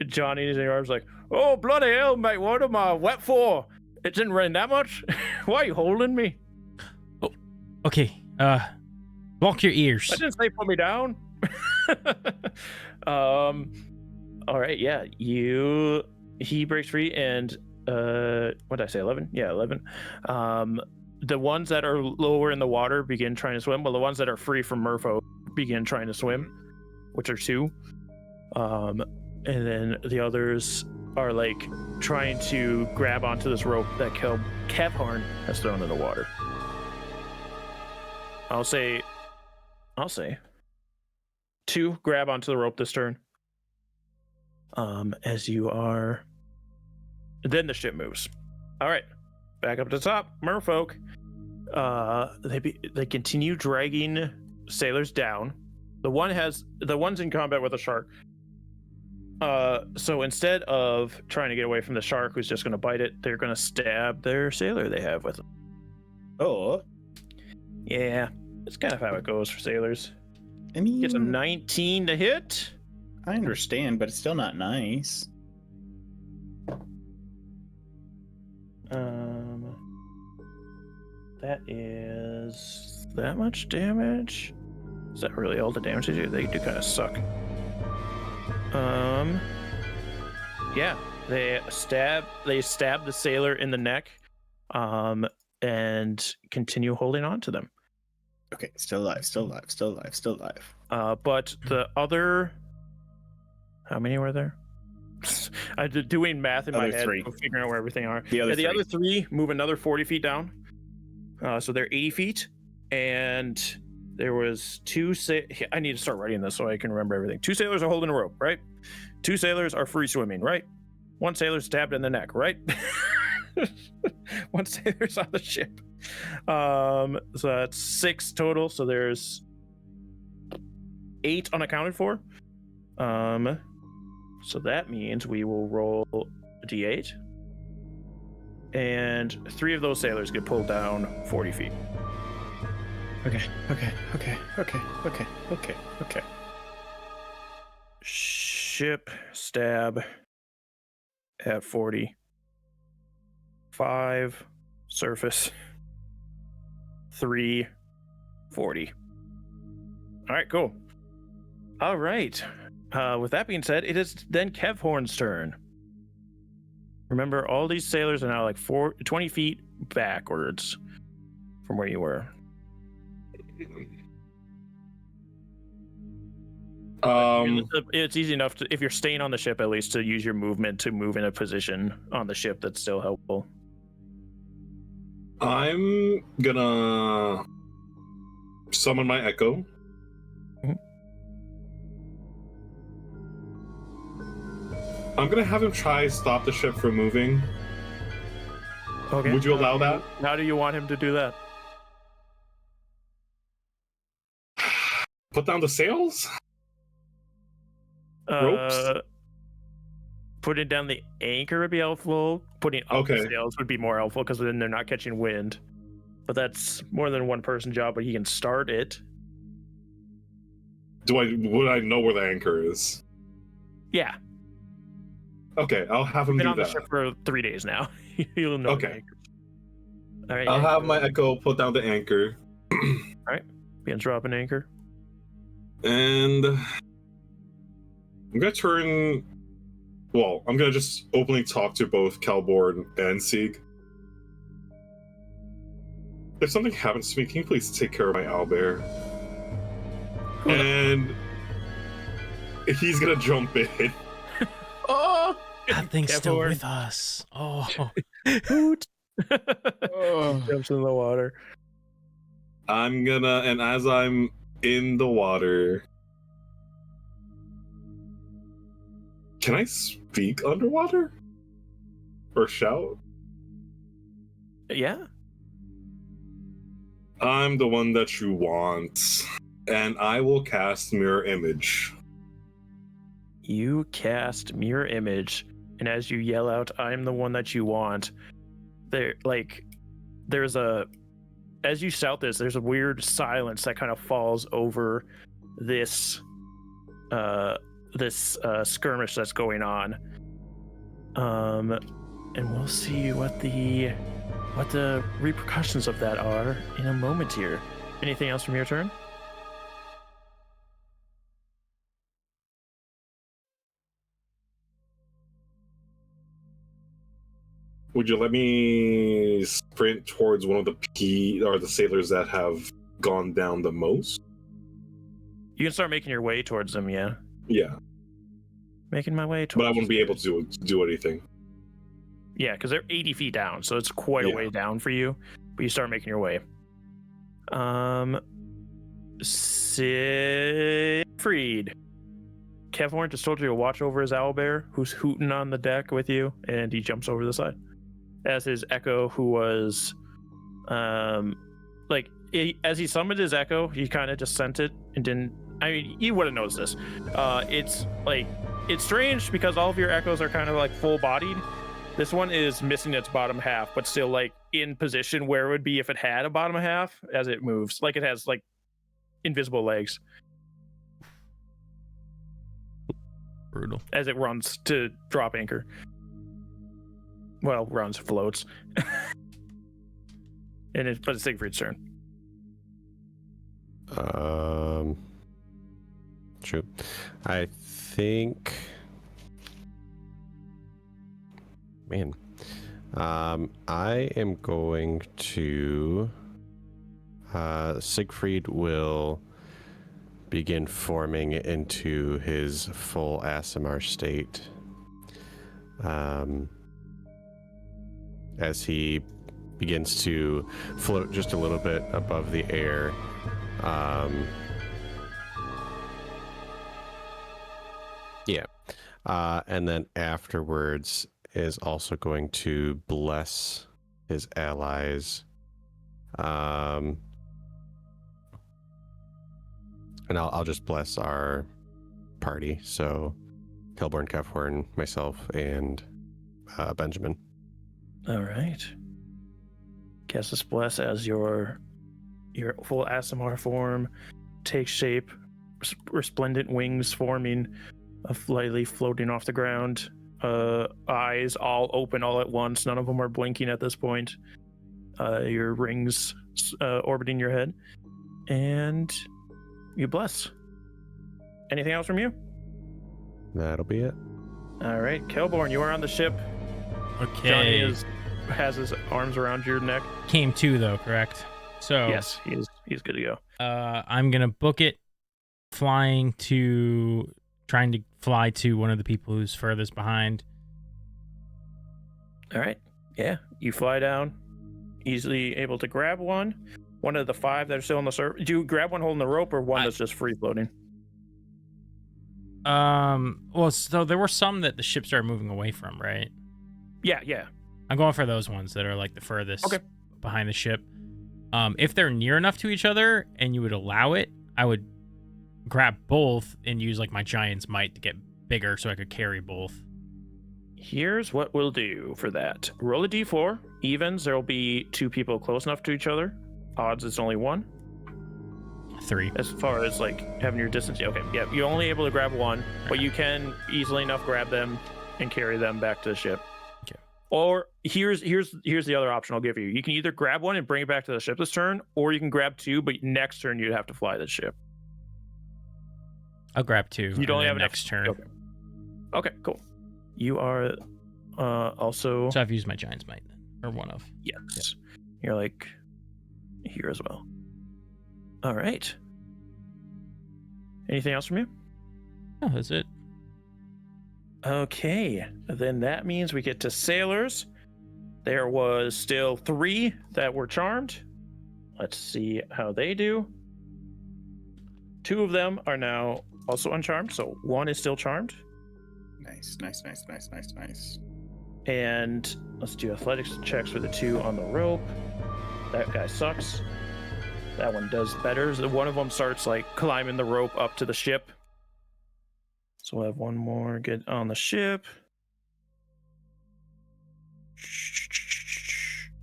Johnny's in your arms like, oh, bloody hell, mate, what am I wet for? It didn't rain that much. Why are you holding me? Oh, okay. Block your ears. I didn't say put me down. All right, yeah, he breaks free, and what did I say, 11? Yeah, 11. The ones that are lower in the water begin trying to swim, while the ones that are free from Merfolk begin trying to swim, which are 2. And then the others are like trying to grab onto this rope that Kevhorn has thrown in the water. I'll say 2 grab onto the rope this turn. As you are, then the ship moves. All right, back up to the top. Merfolk, they continue dragging sailors down. The one's in combat with a shark. So instead of trying to get away from the shark who's just going to bite it, they're going to stab their sailor they have with them. Oh. Yeah, it's kind of how it goes for sailors. I mean, Gets a 19 to hit. I understand, but it's still not nice. That is that much damage. Is that really all the damage they do? They do kind of suck. Yeah, they stab the sailor in the neck, and continue holding on to them. Okay, still alive. But the other, how many were there? I did doing math in my head, 3. figuring out where everything are. The other 3 move another 40 feet down, so they're 80 feet, and there was 2 I need to start writing this so I can remember everything. 2 sailors are holding a rope, right? 2 sailors are free swimming, right? 1 sailor stabbed in the neck, right? 1 sailor's on the ship. So that's 6 total. So there's 8 unaccounted for. So that means we will roll a d8, and 3 of those sailors get pulled down 40 feet. Okay. Ship stab at 40. 5 surface. 3 40. All right, cool. All right. With that being said, it is then Kevhorn's turn. Remember, all these sailors are now like 20 feet backwards from where you were. It's easy enough to, if you're staying on the ship, at least to use your movement to move in a position on the ship that's still helpful. I'm gonna summon my echo. I'm gonna have him try stop the ship from moving. Okay. Would you allow that? How do you want him to do that? Put down the sails? Ropes? putting down the anchor would be helpful. Putting up the sails would be more helpful because then they're not catching wind. But that's more than one person job, but he can start it. Would I know where the anchor is? Yeah. Okay, I'll have him Been do on that. the ship for 3 days now. You'll know. Okay. All right. I'll have my Echo put down the anchor. All right. Begin dropping anchor. And I'm gonna turn. Well, I'm gonna just openly talk to both Calborn and Sieg. If something happens to me, can you please take care of my owlbear? And he's gonna jump in. Oh! That thing's still Calborn. with us. Oh. Hoot. Jumps in the water. And as I'm in the water, can I speak underwater? Or shout? Yeah. I'm the one that you want, and I will cast Mirror Image. You cast mirror image, and as you yell out, "I'm the one that you want," as you shout this, there's a weird silence that kind of falls over this skirmish that's going on. And we'll see what the repercussions of that are in a moment here. Anything else from your turn? Would you let me sprint towards one of the sailors that have gone down the most? You can start making your way towards them, yeah. Yeah. Making my way towards But I wouldn't be able to do anything. Yeah, because they're 80 feet down, so it's quite a way down for you. But you start making your way. Siegfried. Kevhorn just told you to watch over his owlbear, who's hooting on the deck with you, and he jumps over the side. As his echo, who was, as he summoned his echo, he kind of just sent it and didn't. I mean, you would have noticed this. It's strange because all of your echoes are kind of like full-bodied. This one is missing its bottom half, but still like in position where it would be if it had a bottom half as it moves. Like it has like invisible legs. Brutal. As it runs to drop anchor. Well, runs, floats. But it's Siegfried's turn. Shoot. I think. Man. I am going to. Siegfried will begin forming into his full ASMR state. As he begins to float just a little bit above the air. And then afterwards is also going to bless his allies. And I'll just bless our party. So Kelborn, Kefhorn, myself, and Benjamin. All right. Cast this bless as your full ASMR form takes shape, resplendent wings forming, lightly floating off the ground, eyes all open all at once. None of them are blinking at this point. Your rings orbiting your head, and you bless. Anything else from you? That'll be it. All right, Kelborn, you are on the ship. Okay. Johnny has his arms around your neck. Came to though, correct? So Yes, he's good to go. I'm gonna book it, trying to fly to one of the people who's furthest behind. All right. Yeah, you fly down, easily able to grab one of the 5 that are still on the surface. Do you grab one holding the rope or one that's just free floating? Well, so there were some that the ship started moving away from, right? Yeah. I'm going for those ones that are like the furthest Okay. behind the ship. If they're near enough to each other and you would allow it, I would grab both and use like my giant's might to get bigger so I could carry both. Here's what we'll do for that. Roll a d4. Evens, there will be 2 people close enough to each other. Odds, it's only 1. 3. As far as like having your distance, okay, yeah, you're only able to grab 1, but you can easily enough grab them and carry them back to the ship. Okay. Or here's the other option I'll give you. You can either grab 1 and bring it back to the ship this turn, or you can grab 2, but next turn you'd have to fly the ship. I'll grab 2. You don't have next turn. Okay, cool. You are also. So I've used my Giant's Might, or one of. Yes. Yep. You're like here as well. All right. Anything else from you? Oh, that's it. Okay, then that means we get to sailors. There was still 3 that were charmed. Let's see how they do. 2 of them are now also uncharmed, so 1 is still charmed. Nice. And let's do athletics checks for the 2 on the rope. That guy sucks. That one does better. So one of them starts like climbing the rope up to the ship. So we'll have 1 more get on the ship.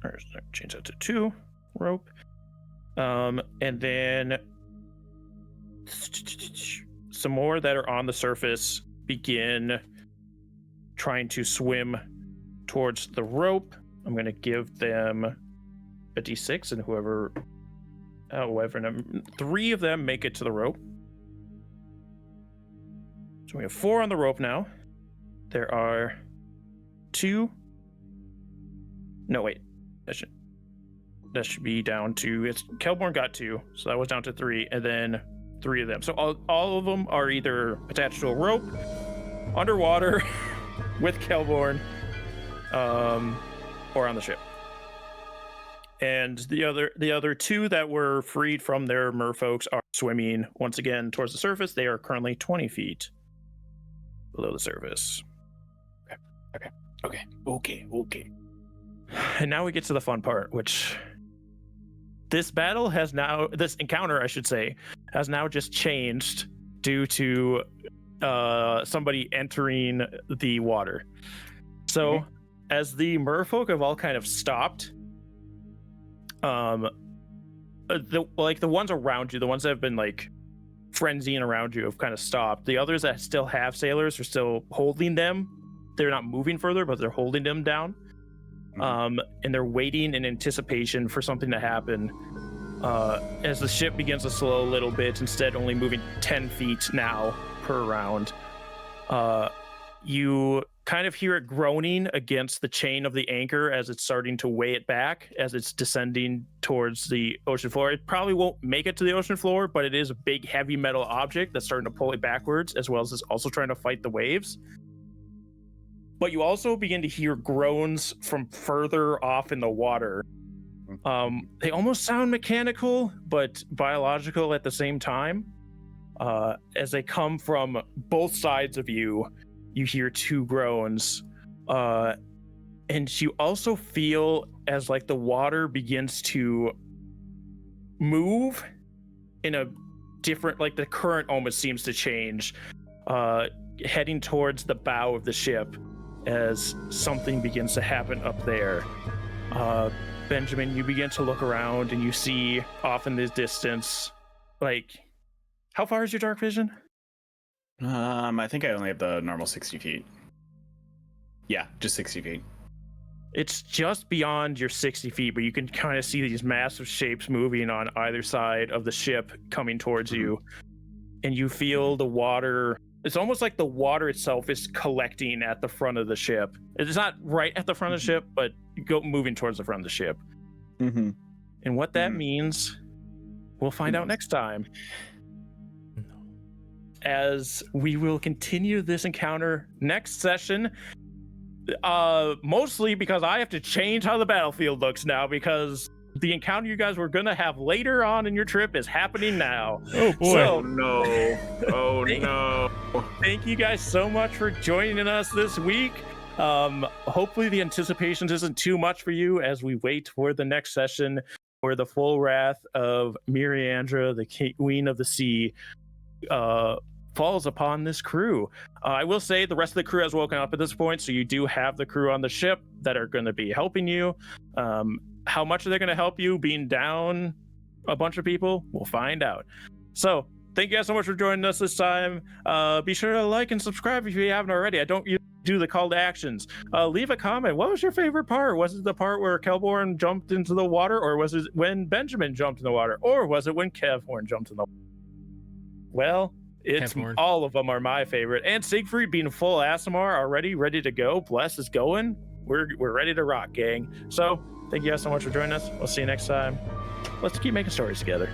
Or change that to 2 rope. And then some more that are on the surface begin trying to swim towards the rope. I'm going to give them a d6, and whoever 3 of them make it to the rope. So we have 4 on the rope now. There are 2. No, wait. That should be down to. It's Kelborn got 2, so that was down to 3, and then 3 of them. So all of them are either attached to a rope, underwater, with Kelborn, or on the ship. And the other 2 that were freed from their merfolks are swimming once again towards the surface. They are currently 20 feet below the surface. Okay. And now we get to the fun part, which this encounter, I should say, has now just changed due to somebody entering the water. So as the merfolk have all kind of stopped, the ones around you, the ones that have been like frenzying around you have kind of stopped. The others that still have sailors are still holding them. They're not moving further, but they're holding them down. And they're waiting in anticipation for something to happen. As the ship begins to slow a little bit, instead only moving 10 feet now per round, you kind of hear it groaning against the chain of the anchor as it's starting to weigh it back as it's descending towards the ocean floor. It probably won't make it to the ocean floor, but it is a big heavy metal object that's starting to pull it backwards, as well as it's also trying to fight the waves. But you also begin to hear groans from further off in the water. They almost sound mechanical, but biological at the same time. As they come from both sides of you, you hear 2 groans. And you also feel as like the water begins to move in a different, like the current almost seems to change, heading towards the bow of the ship as something begins to happen up there. Benjamin, you begin to look around and you see off in the distance, like, how far is your dark vision? I think I only have the normal 60 feet. Yeah, just 60 feet. It's just beyond your 60 feet, but you can kind of see these massive shapes moving on either side of the ship coming towards you. And you feel the water. It's almost like the water itself is collecting at the front of the ship. It's not right at the front of the ship, but moving towards the front of the ship. And what that means, we'll find out next time. As we will continue this encounter next session. Mostly because I have to change how the battlefield looks now, because the encounter you guys were gonna have later on in your trip is happening now. Oh boy. So, no. Thank you guys so much for joining us this week. Hopefully the anticipation isn't too much for you as we wait for the next session where the full wrath of Miriandra, the Queen of the Sea, falls upon this crew. I will say the rest of the crew has woken up at this point, so you do have the crew on the ship that are going to be helping you. How much are they going to help you being down a bunch of people? We'll find out. So thank you guys so much for joining us this time. Be sure to like and subscribe if you haven't already. I don't do the call to actions. Leave a comment. What was your favorite part? Was it the part where Kelborn jumped into the water, or was it when Benjamin jumped in the water, or was it when Kevhorn jumped in the water? Well, it's Kevhorn. all of them are my favorite. And Siegfried being full Aasimar already, ready to go. Bless is going. We're ready to rock, gang. So thank you guys so much for joining us. We'll see you next time. Let's keep making stories together.